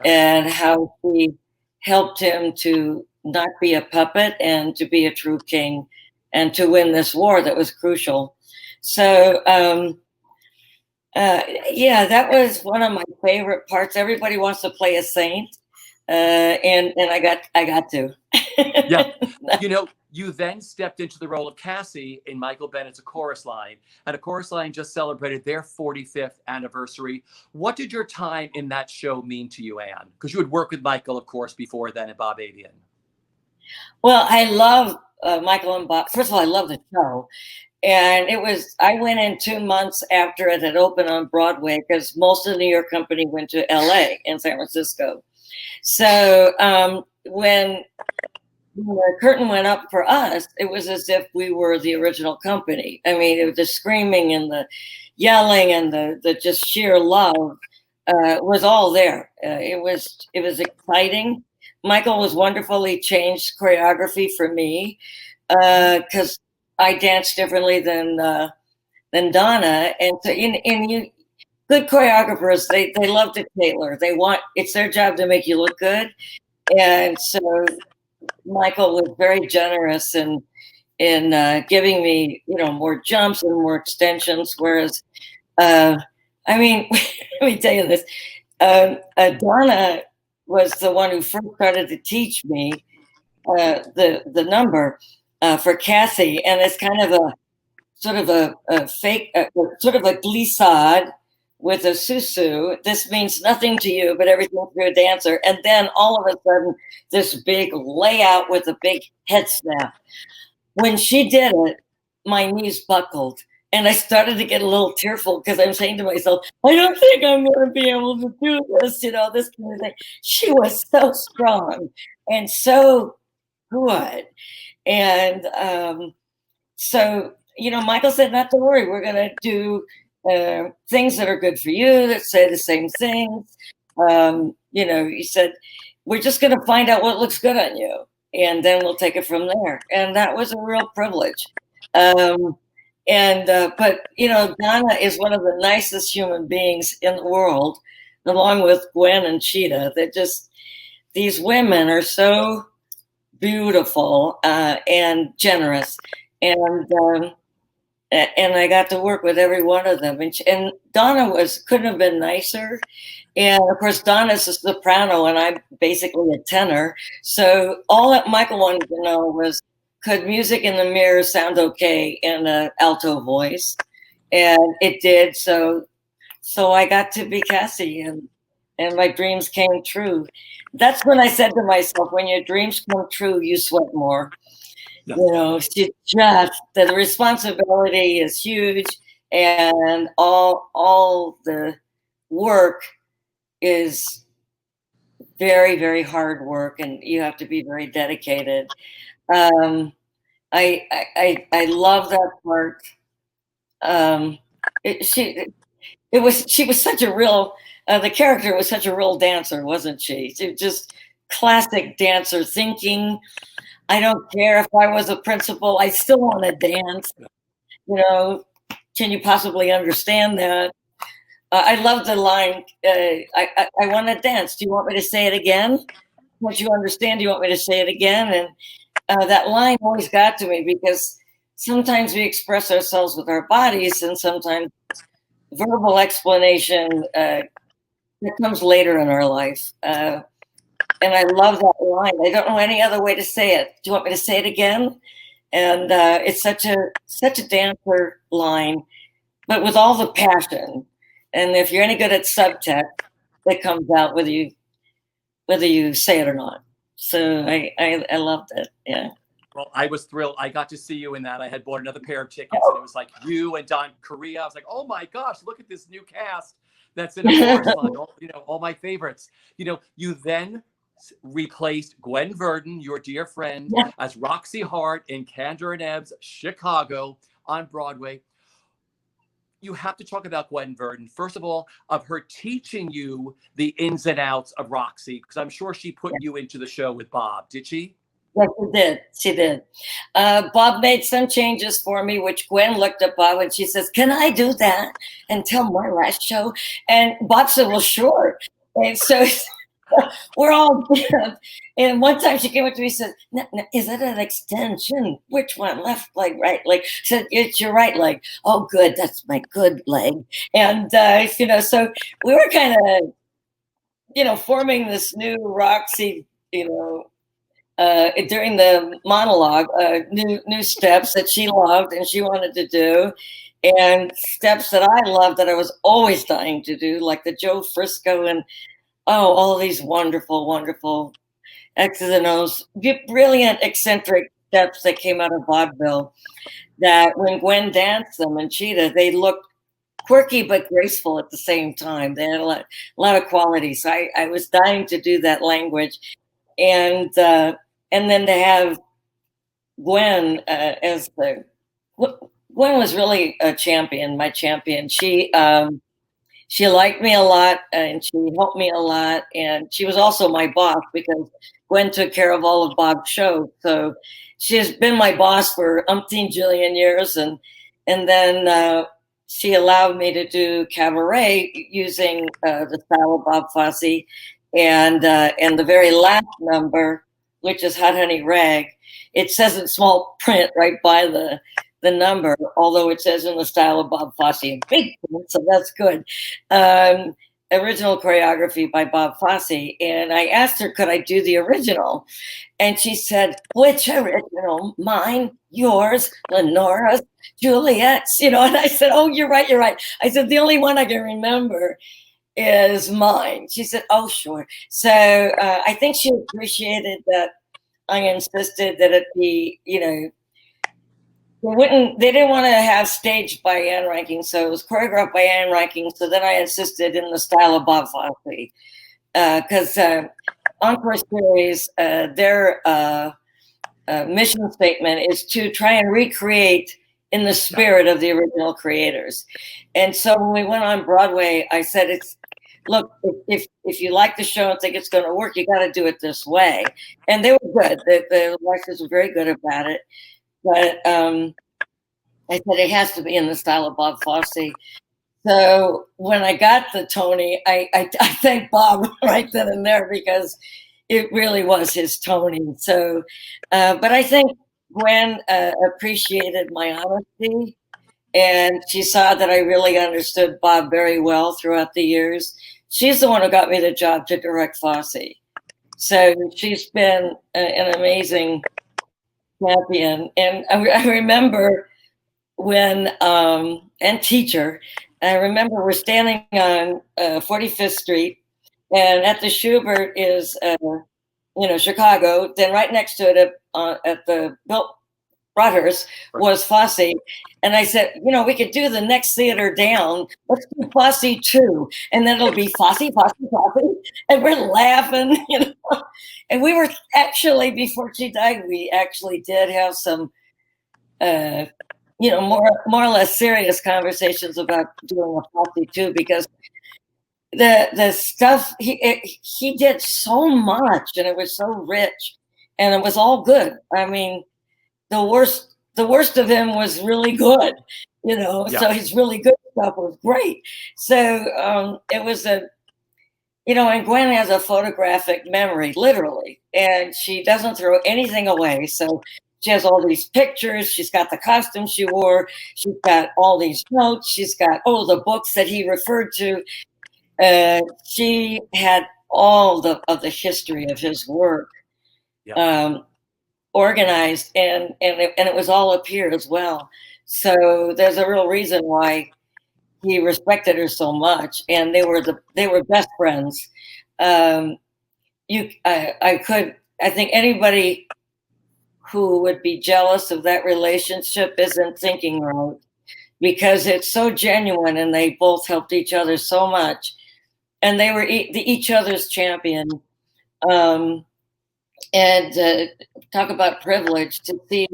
and how she helped him to not be a puppet and to be a true king and to win this war that was crucial. So that was one of my favorite parts. Everybody wants to play a saint, and I got to. Yeah, you then stepped into the role of Cassie in Michael Bennett's A Chorus Line, and A Chorus Line just celebrated their 45th anniversary. What did your time in that show mean to you, Ann? Because you had worked with Michael, of course, before then, and Bob Avian. Well, I love Michael and Bob. First of all, I love the show. And I went in 2 months after it had opened on Broadway because most of the New York company went to LA and San Francisco. So when the curtain went up for us, it was as if we were the original company. I mean, it was the screaming and the yelling and the just sheer love was all there. It was exciting. Michael was wonderful. He changed choreography for me because I dance differently than Donna, and so good choreographers, they love to tailor. It's their job to make you look good, and so Michael was very generous in giving me more jumps and more extensions. Whereas, let me tell you this, Donna was the one who first started to teach me the number for Cassie, and it's kind of a sort of a fake, sort of a glissade with a susu. This means nothing to you, but everything to a dancer. And then all of a sudden, this big layout with a big head snap. When she did it, my knees buckled. And I started to get a little tearful because I'm saying to myself, I don't think I'm going to be able to do this, this kind of thing. She was so strong and so good. And so, Michael said, not to worry, we're going to do things that are good for you, that say the same things. He said, we're just going to find out what looks good on you. and then we'll take it from there. And that was a real privilege. But Donna is one of the nicest human beings in the world, along with Gwen and Cheetah. These women are so beautiful and generous, and I got to work with every one of them. And Donna couldn't have been nicer. And of course, Donna's a soprano, and I'm basically a tenor. So all that Michael wanted to know was, could Music in the Mirror sound okay in an alto voice? And it did. So I got to be Cassie, and my dreams came true. That's when I said to myself, when your dreams come true, you sweat more. Yeah. The responsibility is huge, and all the work is very, very hard work, and you have to be very dedicated. I love that part. She was such a real. The character was such a real dancer, wasn't she? She was just classic dancer, thinking, I don't care if I was a principal, I still want to dance. Can you possibly understand that? I love the line, I want to dance. Do you want me to say it again? Once you understand, do you want me to say it again? And that line always got to me, because sometimes we express ourselves with our bodies, and sometimes verbal explanation that comes later in our life. And I love that line. I don't know any other way to say it. Do you want me to say it again? And it's such a dancer line, but with all the passion. And if you're any good at subtext, it comes out whether you say it or not. So I loved it. Yeah. Well, I was thrilled. I got to see you in that. I had bought another pair of tickets, and it was like you and Don Correa. I was like, oh my gosh, look at this new cast that's in a chorus line. All my favorites. You then replaced Gwen Verdon, your dear friend, as Roxy Hart in Candor and Ebbs, Chicago on Broadway. You have to talk about Gwen Verdon, first of all, of her teaching you the ins and outs of Roxy, because I'm sure she put you into the show with Bob. Did she? Yes, she did. Bob made some changes for me, which Gwen looked at Bob and she says, can I do that until my last show? And Bob said, well, sure. And so we're all, and one time she came up to me and said, is it an extension? Which one? Left leg, right leg? I said, it's your right leg. Oh, good. That's my good leg. And, so we were kind of, forming this new Roxy, during the monologue, new steps that she loved and she wanted to do, and steps that I loved that I was always dying to do, like the Joe Frisco and all of these wonderful, wonderful X's and O's, brilliant, eccentric steps that came out of vaudeville, that when Gwen danced them and Cheetah, they looked quirky but graceful at the same time. They had a lot of qualities. So I was dying to do that language. And then to have Gwen Gwen was really a champion, my champion. She liked me a lot, and she helped me a lot, and she was also my boss, because Gwen took care of all of Bob's shows. So she has been my boss for umpteen jillion years, and then she allowed me to do cabaret using the style of Bob Fosse, and the very last number, which is Hot Honey Rag. It says in small print right by the number, although it says in the style of Bob Fosse in big print, so that's good. Original choreography by Bob Fosse. And I asked her, could I do the original? And she said, which original? Mine, yours, Lenora's, Juliet's, and I said, oh, you're right. I said, the only one I can remember is mine. She said, oh, sure. So I think she appreciated that I insisted that it be, they didn't want to have staged by Ann Reinking, so it was choreographed by Ann Reinking. So then I insisted in the style of Bob Fosse, because Encore Series, their mission statement is to try and recreate in the spirit of the original creators. And so when we went on Broadway, I said, look, if you like the show and think it's going to work, you got to do it this way. And they were good. The directors were very good about it. But I said it has to be in the style of Bob Fosse. So when I got the Tony, I thanked Bob right then and there, because it really was his Tony. So, but I think Gwen appreciated my honesty, and she saw that I really understood Bob very well throughout the years. She's the one who got me the job to direct Fosse. So she's been an amazing champion. And I remember when, and teacher, I remember we're standing on 45th Street, and at the Schubert is, Chicago. Then right next to it at the Broadhurst was Fosse. And I said, we could do the next theater down. Let's do Fosse 2. And then it'll be Fosse, Fosse, Fosse. And we're laughing, And we were actually, before she died, we actually did have some, more or less serious conversations about doing a Fosse 2, because the stuff he did so much, and it was so rich, and it was all good. I mean, the worst of him was really good, Yeah. So his really good stuff was great. So it was and Gwen has a photographic memory, literally, and she doesn't throw anything away. So she has all these pictures. She's got the costume she wore. She's got all these notes. She's got the books that he referred to. She had all of the history of his work organized, and it was all up here as well. So there's a real reason why he respected her so much, and they were best friends. I think anybody who would be jealous of that relationship isn't thinking right, because it's so genuine, and they both helped each other so much. And they were each other's champion. And talk about privilege to see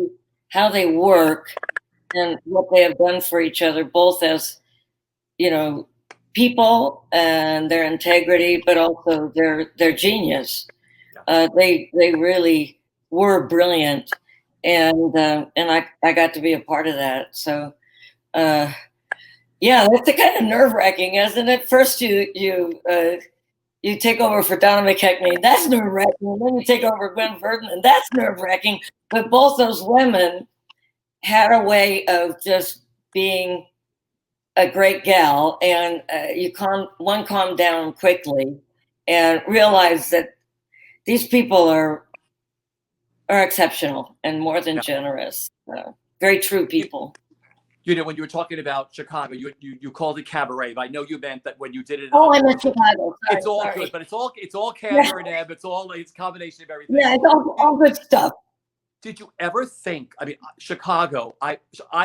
how they work and what they have done for each other, both as, people and their integrity, but also their genius. They really were brilliant. And I got to be a part of that. So, yeah, that's kind of nerve-wracking, isn't it? First, you take over for Donna McKechnie, that's nerve-wracking. And then you take over Gwen Verdon, and that's nerve-wracking. But both those women had a way of just being a great gal, and one calmed down quickly and realized that these people are exceptional and more than generous. Very true people. When you were talking about Chicago, you called it cabaret, but I know you meant that when you did it. I meant Chicago. It's all good, but it's all camera and ebb. It's a combination of everything. Yeah, it's all good stuff. Did you ever think? I mean, Chicago. I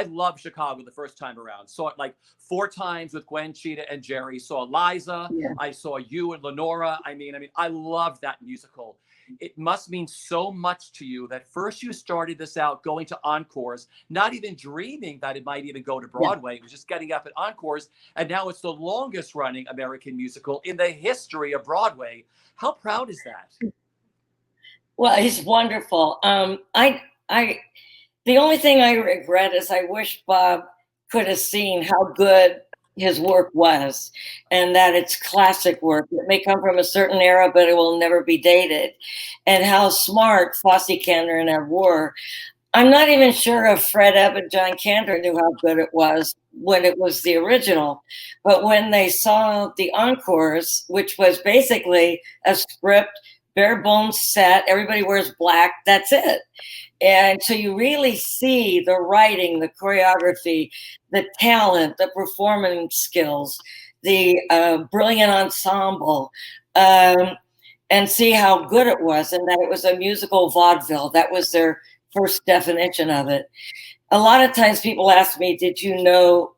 loved Chicago the first time around. Saw it like 4 times with Gwen, Cheetah, and Jerry. Saw Liza. Yeah. I saw you and Lenora. I mean, I loved that musical. It must mean so much to you that first you started this out going to encores, not even dreaming that it might even go to Broadway. It was just getting up at encores. And now it's the longest running American musical in the history of Broadway. How proud is that? Well, it's wonderful. The only thing I regret is I wish Bob could have seen how good his work was, and that it's classic work. It may come from a certain era, but it will never be dated. And how smart Fosse, Kander, and Ebb were. I'm not even sure if Fred Ebb and John Kander knew how good it was when it was the original. But when they saw the encores, which was basically a script, bare bones set, everybody wears black, that's it. And so you really see the writing, the choreography, the talent, the performance skills, the brilliant ensemble, and see how good it was, and that it was a musical vaudeville. That was their first definition of it. A lot of times people ask me, did you know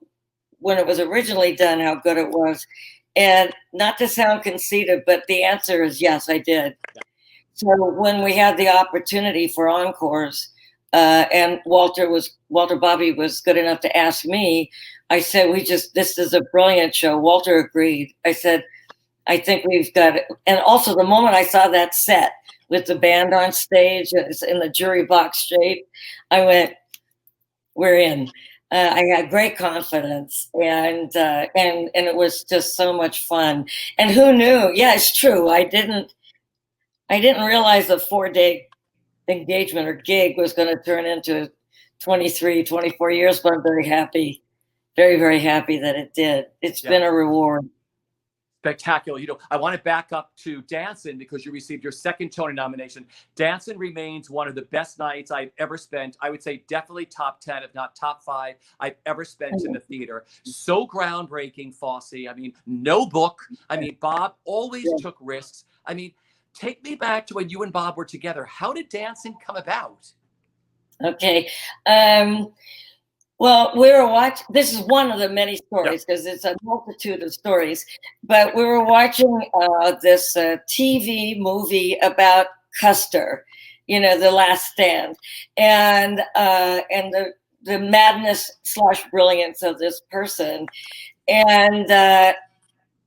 when it was originally done how good it was? And not to sound conceited, but the answer is yes, I did. So when we had the opportunity for encores, and Walter Bobby was good enough to ask me, I said, this is a brilliant show. Walter agreed. I said, I think we've got it. And also the moment I saw that set with the band on stage in the jury box shape, I went, we're in. I had great confidence, and it was just so much fun. And who knew? Yeah, it's true. I didn't realize a 4-day engagement or gig was going to turn into 23, 24 years, but I'm very happy, very, very happy that it did. It's been a reward. Spectacular. You know, I want to back up to Dancing because you received your second Tony nomination. Dancing remains one of the best nights I've ever spent. I would say definitely top 10, if not top 5, I've ever spent in the theater. So groundbreaking, Fosse. I mean, no book. I mean, Bob always took risks. I mean, take me back to when you and Bob were together. How did Dancing come about? Okay. Well, we were watching, this is one of the many stories because it's a multitude of stories, but we were watching this TV movie about Custer, you know, The Last Stand, and the madness / brilliance of this person. And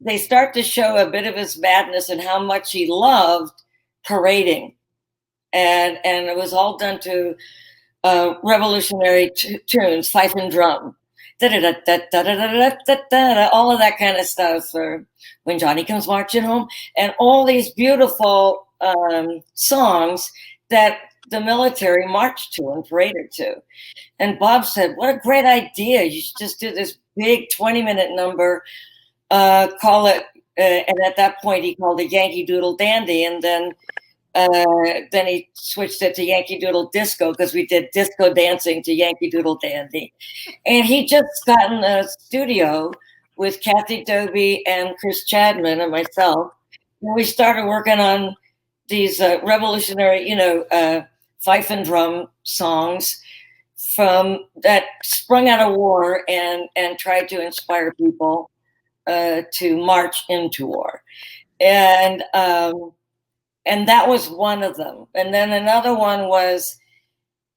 they start to show a bit of his madness and how much he loved parading. And it was all done to revolutionary tunes, fife and drum, all of that kind of stuff. Or When Johnny Comes Marching Home, and all these beautiful songs that the military marched to and paraded to. And Bob said, "What a great idea! You should just do this big 20-minute number. Call it." And at that point, he called it Yankee Doodle Dandy, and then he switched it to Yankee Doodle Disco because we did disco dancing to Yankee Doodle Dandy. And he just got in a studio with Kathy Dobie and Chris Chadman and myself. And we started working on these revolutionary, you know, fife and drum songs from that sprung out of war and tried to inspire people to march into war. And that was one of them. And then another one was,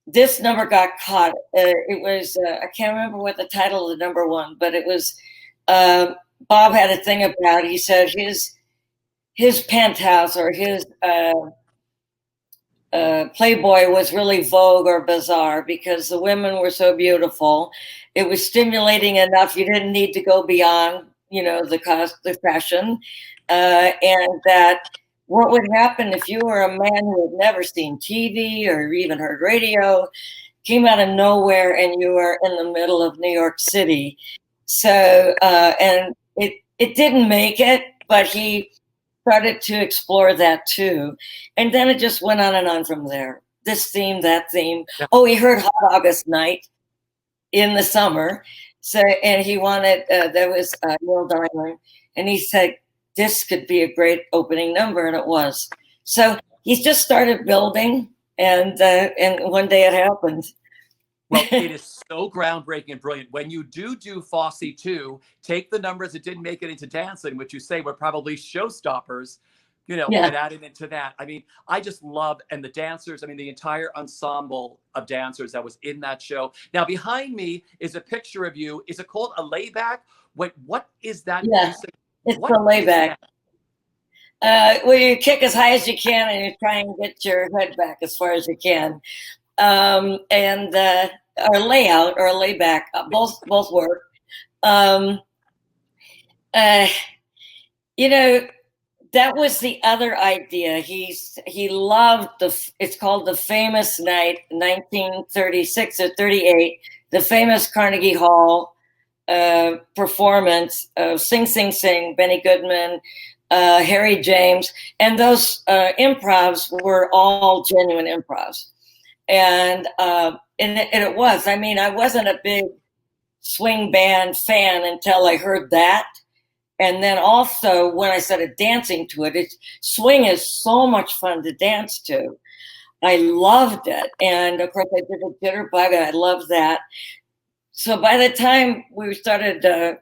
this number got caught. It was, I can't remember what the title of the number one, but it was, Bob had a thing about, he said his penthouse or his Playboy was really Vogue or Bazaar because the women were so beautiful. It was stimulating enough. You didn't need to go beyond, you know, the fashion. And that, what would happen if you were a man who had never seen TV or even heard radio, came out of nowhere, and you were in the middle of New York City? So, and it didn't make it, but he started to explore that too. And then it just went on and on from there. This theme, that theme. Yeah. Oh, he heard Hot August Night in the summer. So, and he wanted, there was Neil Diamond, and he said, this could be a great opening number, and it was. So he's just started building, and one day it happened. Well, it is so groundbreaking and brilliant. When you do Fosse 2, take the numbers that didn't make it into Dancing, which you say were probably showstoppers, you know, and add it into that. I mean, I just love, and the dancers, I mean, the entire ensemble of dancers that was in that show. Now, behind me is a picture of you. Is it called a layback? What is that? Yeah. It's the layback. Well, you kick as high as you can, and you try and get your head back as far as you can. And our layout or layback, both work. You know, that was the other idea. He loved it's called The Famous Night, 1936 or 38, the famous Carnegie Hall performance of Sing, Sing, Sing, Benny Goodman, Harry James, and those improvs were all genuine improvs. And it was, I mean, I wasn't a big swing band fan until I heard that. And then also when I started dancing to it, swing is so much fun to dance to. I loved it. And of course I did a jitterbug, and I loved that. So by the time we started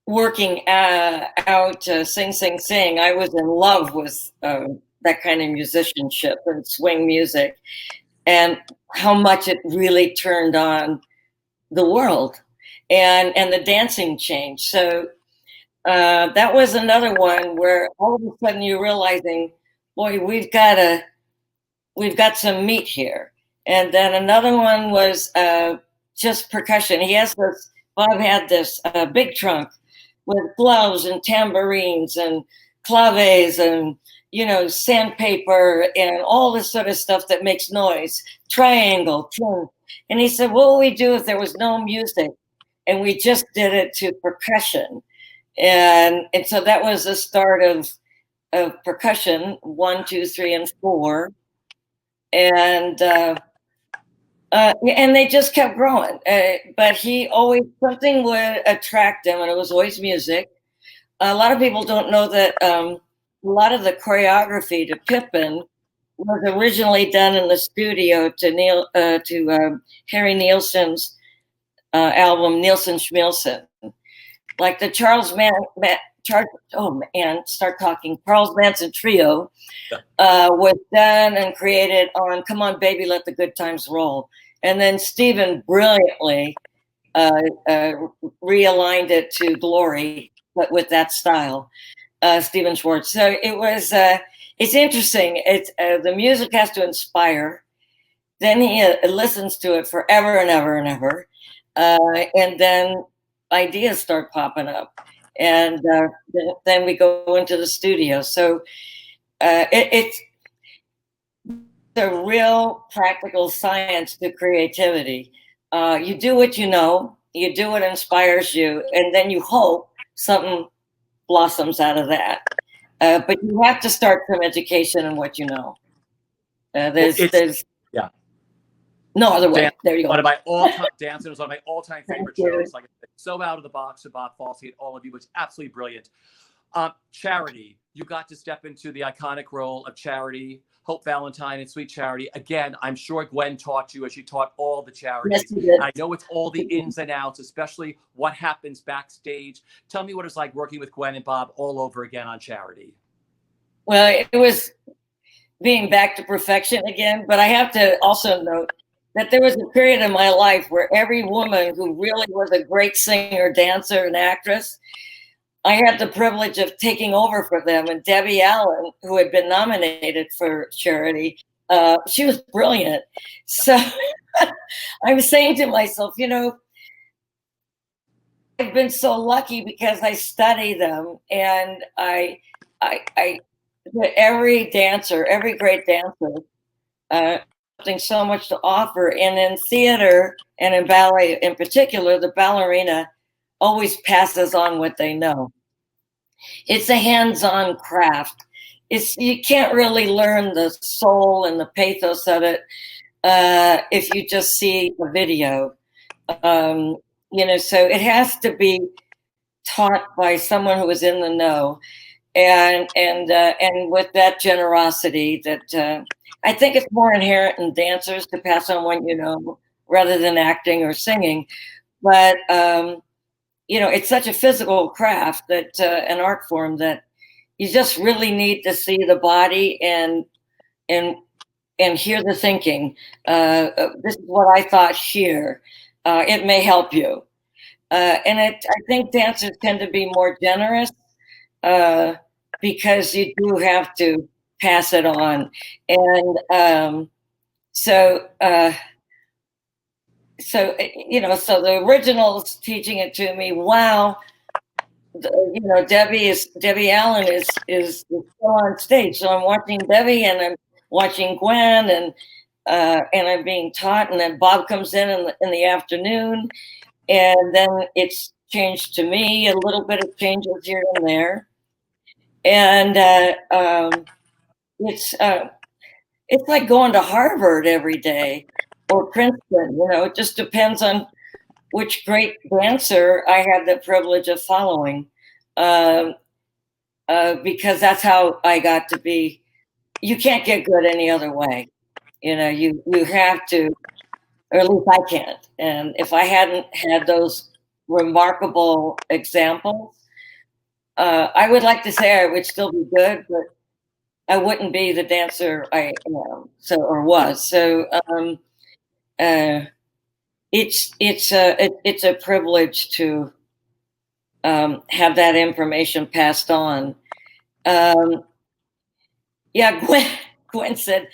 working out Sing, Sing, Sing, I was in love with that kind of musicianship and swing music, and how much it really turned on the world, and the dancing changed. So That was another one where all of a sudden you're realizing, boy, we've got some meat here. And then another one was just percussion. Bob had this big trunk with gloves and tambourines and claves and, sandpaper and all this sort of stuff that makes noise, triangle, tune. And he said, what would we do if there was no music and we just did it to percussion? And so that was the start of percussion, 1, 2, 3, and 4. And they just kept growing. But something would attract him, and it was always music. A lot of people don't know that a lot of the choreography to Pippin was originally done in the studio to Harry Nilsson's album Nilsson Schmilsson. Like the Charles Manson Trio was done and created on Come On Baby, Let the Good Times Roll. And then Stephen brilliantly realigned it to Glory, but with that style, Stephen Schwartz. So it's interesting. The music has to inspire. Then he listens to it forever and ever and ever. And then ideas start popping up. And then we go into the studio. So it's a real practical science to creativity. You do what you know, you do what inspires you, and then you hope something blossoms out of that. But you have to start from education and what you know. There's no other way. There you go. One of my all-time dancing was one of my all-time favorite shows. Like, so out of the box to Bob Fosse and all of you was absolutely brilliant. Charity, you got to step into the iconic role of Charity, Hope Valentine, and Sweet Charity. Again, I'm sure Gwen taught you as she taught all the charities. Yes, she did. I know it's all the ins and outs, especially what happens backstage. Tell me what it's like working with Gwen and Bob all over again on Charity. Well, it was being back to perfection again, but I have to also note that there was a period in my life where every woman who really was a great singer, dancer, and actress, I had the privilege of taking over for them. And Debbie Allen, who had been nominated for Charity, she was brilliant. So I was saying to myself, I've been so lucky because I study them, and every great dancer, something so much to offer. And in theater and in ballet in particular, the ballerina always passes on what they know. It's a hands-on craft. You can't really learn the soul and the pathos of it if you just see a video. So it has to be taught by someone who is in the know, and with that generosity that I think it's more inherent in dancers to pass on what you know rather than acting or singing. But it's such a physical craft, that an art form, that you just really need to see the body and hear the thinking. This is what I thought here. It may help you. I think dancers tend to be more generous because you do have to pass it on. And so the originals teaching it to me, wow, Debbie Allen is still on stage. So I'm watching Debbie and I'm watching Gwen and I'm being taught, and then Bob comes in the afternoon, and then it's changed to me, a little bit of changes here and there. And it's like going to Harvard every day or Princeton. It just depends on which great dancer I had the privilege of following, because that's how I got to be. You can't get good any other way. You have to, or at least I can't. And if I hadn't had those remarkable examples, I would like to say I would still be good, but I wouldn't be the dancer I am, or was. So it's a privilege to have that information passed on. Yeah, Gwen said,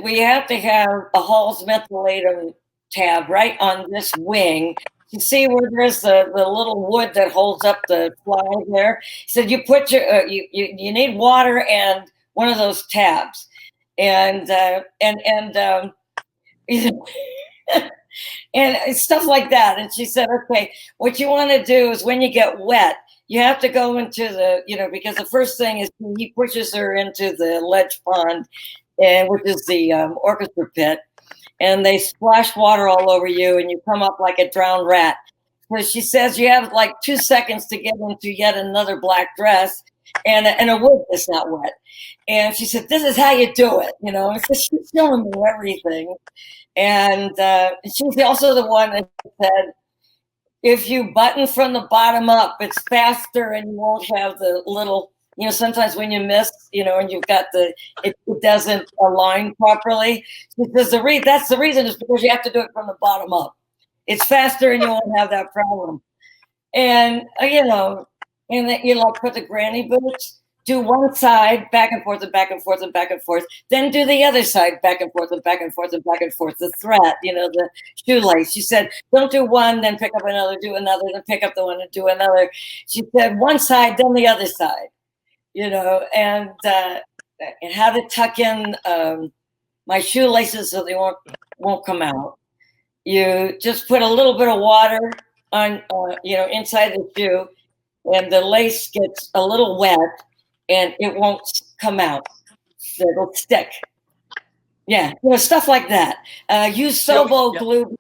we have to have a Hall's mentholatum tab right on this wing. You see where there's the little wood that holds up the flag there? He said, you put your, you need water and one of those tabs. And and stuff like that. And she said, okay, what you want to do is when you get wet, you have to go into the, because the first thing is he pushes her into the ledge pond, which is the orchestra pit, and they splash water all over you and you come up like a drowned rat. So she says you have like 2 seconds to get into yet another black dress and a wig that's not wet. And she said, this is how you do it, And so she's showing me everything. And she's also the one that said, if you button from the bottom up, it's faster and you won't have the little, sometimes when you miss, and you've got it doesn't align properly. She says, that's the reason is because you have to do it from the bottom up. It's faster and you won't have that problem. And, and then you put the granny boots, do one side back and forth and back and forth and back and forth, then do the other side back and forth and back and forth and back and forth, the thread, the shoelace. She said, don't do one, then pick up another, do another, then pick up the one and do another. She said, one side, then the other side, and how to tuck in my shoelaces so they won't come out. You just put a little bit of water on, inside the shoe, and the lace gets a little wet, and it won't come out. So it'll stick. Yeah, stuff like that. Use Sobo glue.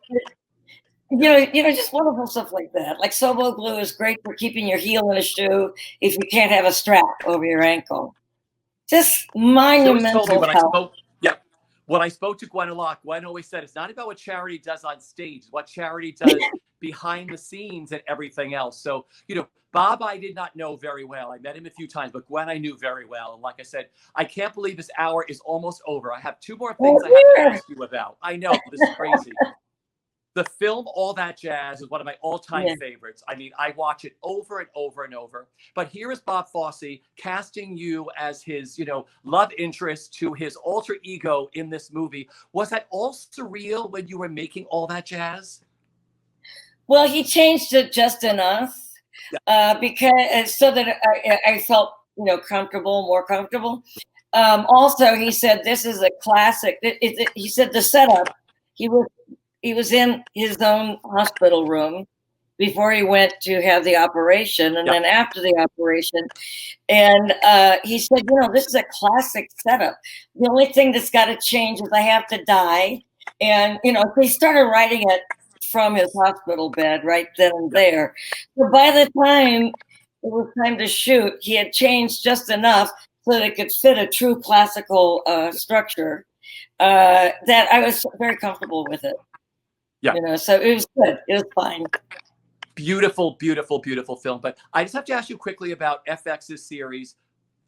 Just wonderful stuff like that. Like Sobo glue is great for keeping your heel in a shoe if you can't have a strap over your ankle. Just monumental help. When I spoke to Gwen a lot, Gwen always said it's not about what Charity does on stage, what Charity does behind the scenes and everything else. So, Bob, I did not know very well. I met him a few times, but Gwen, I knew very well. And like I said, I can't believe this hour is almost over. I have 2 more things I have to ask you about. I know, this is crazy. The film All That Jazz is one of my all-time favorites. I mean, I watch it over and over and over. But here is Bob Fosse casting you as his, love interest to his alter ego in this movie. Was that all surreal when you were making All That Jazz? Well, he changed it just enough because so that I felt, more comfortable. Also, he said, this is a classic. He said the setup, he was in his own hospital room before he went to have the operation, and then after the operation. And he said, this is a classic setup. The only thing that's got to change is I have to die. And, he started writing it from his hospital bed right then and there. So by the time it was time to shoot, he had changed just enough so that it could fit a true classical structure that I was very comfortable with it. Yeah. So it was good. It was fine. Beautiful, beautiful, beautiful film. But I just have to ask you quickly about FX's series,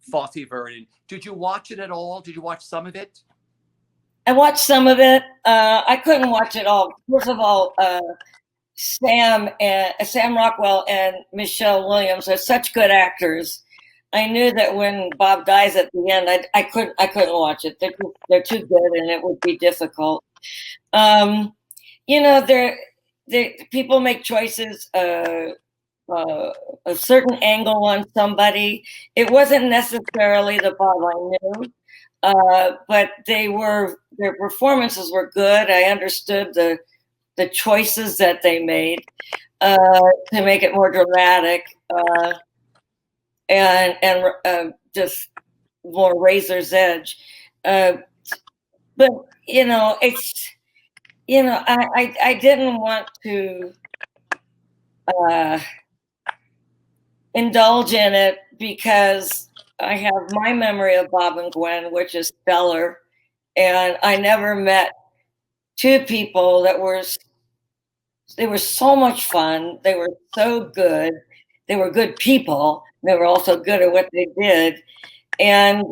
Fosse Verdon. Did you watch it at all? Did you watch some of it? I watched some of it. I couldn't watch it all. First of all, Sam Rockwell and Michelle Williams are such good actors. I knew that when Bob dies at the end, I couldn't watch it. They're too good, and it would be difficult. People make choices, a certain angle on somebody. It wasn't necessarily the Bob I knew, but their performances were good. I understood the choices that they made to make it more dramatic and just more razor's edge. But it's. I didn't want to indulge in it because I have my memory of Bob and Gwen, which is stellar. And I never met 2 people they were so much fun. They were so good. They were good people. They were also good at what they did. And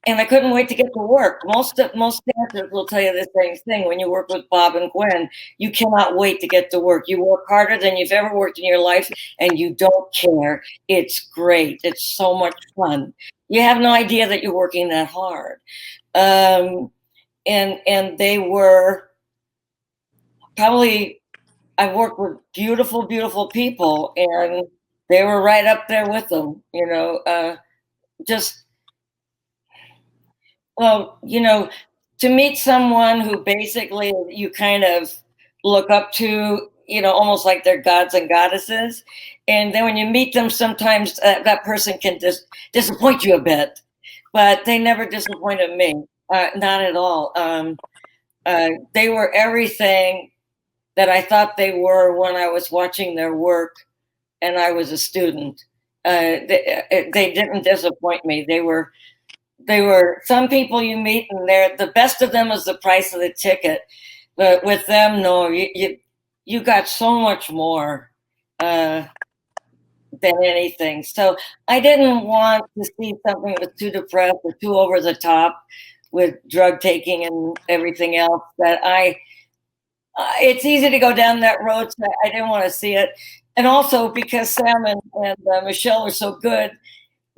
and I couldn't wait to get to work. Most dancers will tell you the same thing. When you work with Bob and Gwen, you cannot wait to get to work. You work harder than you've ever worked in your life, and you don't care. It's great. It's so much fun. You have no idea that you're working that hard. And they were probably, I worked with beautiful, beautiful people, and they were right up there with them, just, well, to meet someone who basically you kind of look up to, almost like they're gods and goddesses. And then when you meet them, sometimes that person can disappoint you a bit, but they never disappointed me. Not at all. They were everything that I thought they were when I was watching their work and I was a student. They didn't disappoint me. They were some people you meet, and they're the best of them is the price of the ticket. But with them, no, you got so much more than anything. So I didn't want to see something that was too depressed or too over the top with drug taking and everything else. It's easy to go down that road, so I didn't want to see it. And also because Sam and Michelle are so good,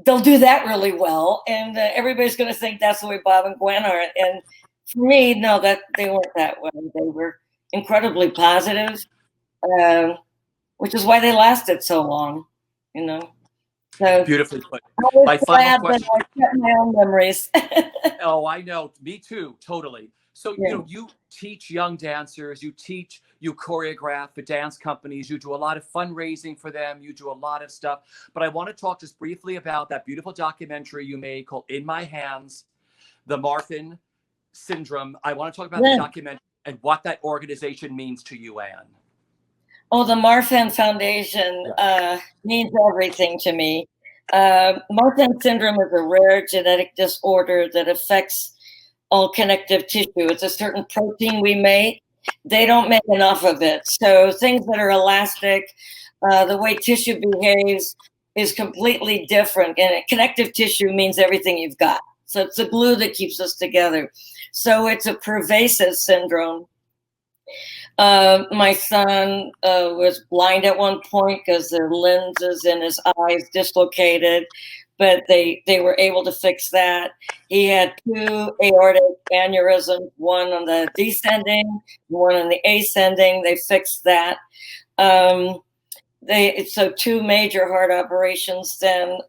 they'll do that really well, and everybody's going to think that's the way Bob and Gwen are. And for me, no, that they weren't that way. They were incredibly positive, which is why they lasted so long. So Beautifully put. I was My glad final question. that I kept my own memories. Oh, I know. Me too. Totally. So, Yeah. You teach young dancers, you choreograph for dance companies, you do a lot of fundraising for them, you do a lot of stuff. But I want to talk just briefly about that beautiful documentary you made called In My Hands, the Marfan Syndrome. I want to talk about the documentary and what that organization means to you, Ann. Oh, the Marfan Foundation means everything to me. Marfan syndrome is a rare genetic disorder that affects all connective tissue. It's a certain protein we make. They don't make enough of it. So things that are elastic, the way tissue behaves is completely different. And connective tissue means everything you've got. So it's the glue that keeps us together. So it's a pervasive syndrome. My son was blind at one point because the lenses in his eyes dislocated, but they were able to fix that. He had 2 aortic aneurysms, one on the descending, one on the ascending. They fixed that. So 2 major heart operations. Then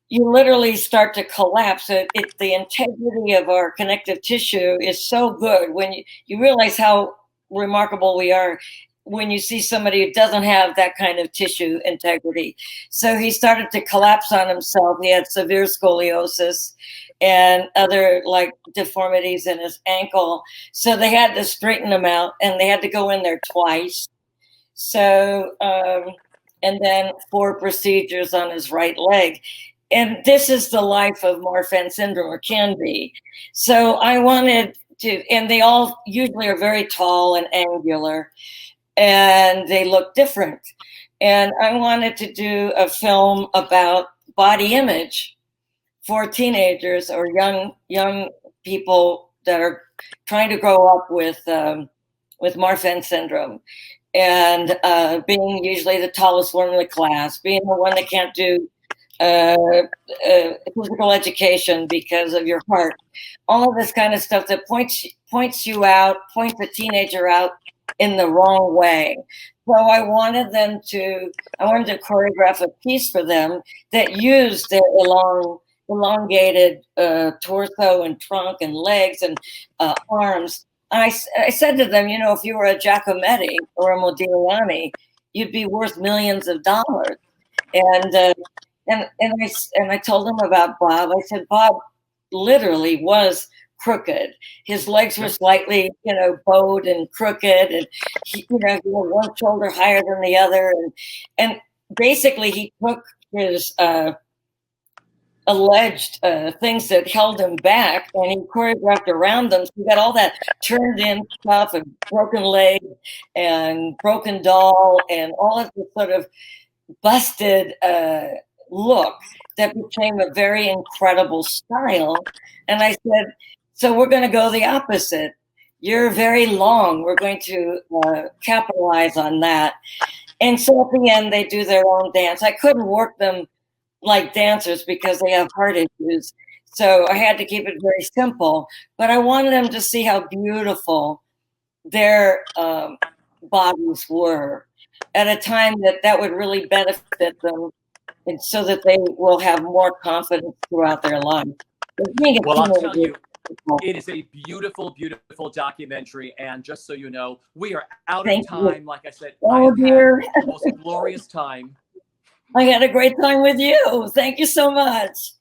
you literally start to collapse. The integrity of our connective tissue is so good when you realize how remarkable we are when you see somebody who doesn't have that kind of tissue integrity. So he started to collapse on himself. He had severe scoliosis and other like deformities in his ankle. So they had to straighten him out, and they had to go in there twice. So, and then 4 procedures on his right leg. And this is the life of Marfan syndrome, or can be. So I wanted to, and they all usually are very tall and angular, and they look different. And I wanted to do a film about body image for teenagers or young people that are trying to grow up with Marfan syndrome, and being usually the tallest one in the class, being the one that can't do physical education because of your heart, all of this kind of stuff that points you out, points the teenager out in the wrong way. So I wanted to choreograph a piece for them that used their elongated torso and trunk and legs and arms. I said to them, if you were a Giacometti or a Modigliani, you'd be worth millions of dollars. And I told him about Bob. I said, Bob literally was crooked. His legs were slightly, bowed and crooked, and he had one shoulder higher than the other, and basically he took his alleged things that held him back, and he choreographed around them. So he got all that turned in stuff, and broken leg, and broken doll, and all of this sort of busted look that became a very incredible style. And I said, so we're going to go the opposite. You're very long. We're going to capitalize on that. And so at the end, they do their own dance. I couldn't work them like dancers because they have heart issues. So I had to keep it very simple. But I wanted them to see how beautiful their bodies were at a time that would really benefit them, and so that they will have more confidence throughout their life. Well, I'll tell you, it is a beautiful, beautiful documentary. And just so you know, we are out of time. Like I said, I have dear. had the most glorious time. I had a great time with you. Thank you so much.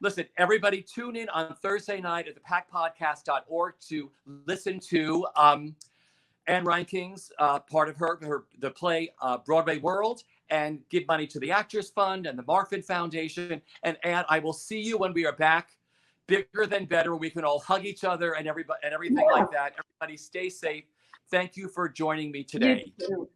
Listen, everybody, tune in on Thursday night at thepackpodcast.org to listen to Ann Reinking's part of the play BroadwayWorld, and give money to the Actors Fund and the Marfin Foundation. And Ann, I will see you when we are back, bigger than better. We can all hug each other and everybody and everything like that. Everybody, stay safe. Thank you for joining me today. You too.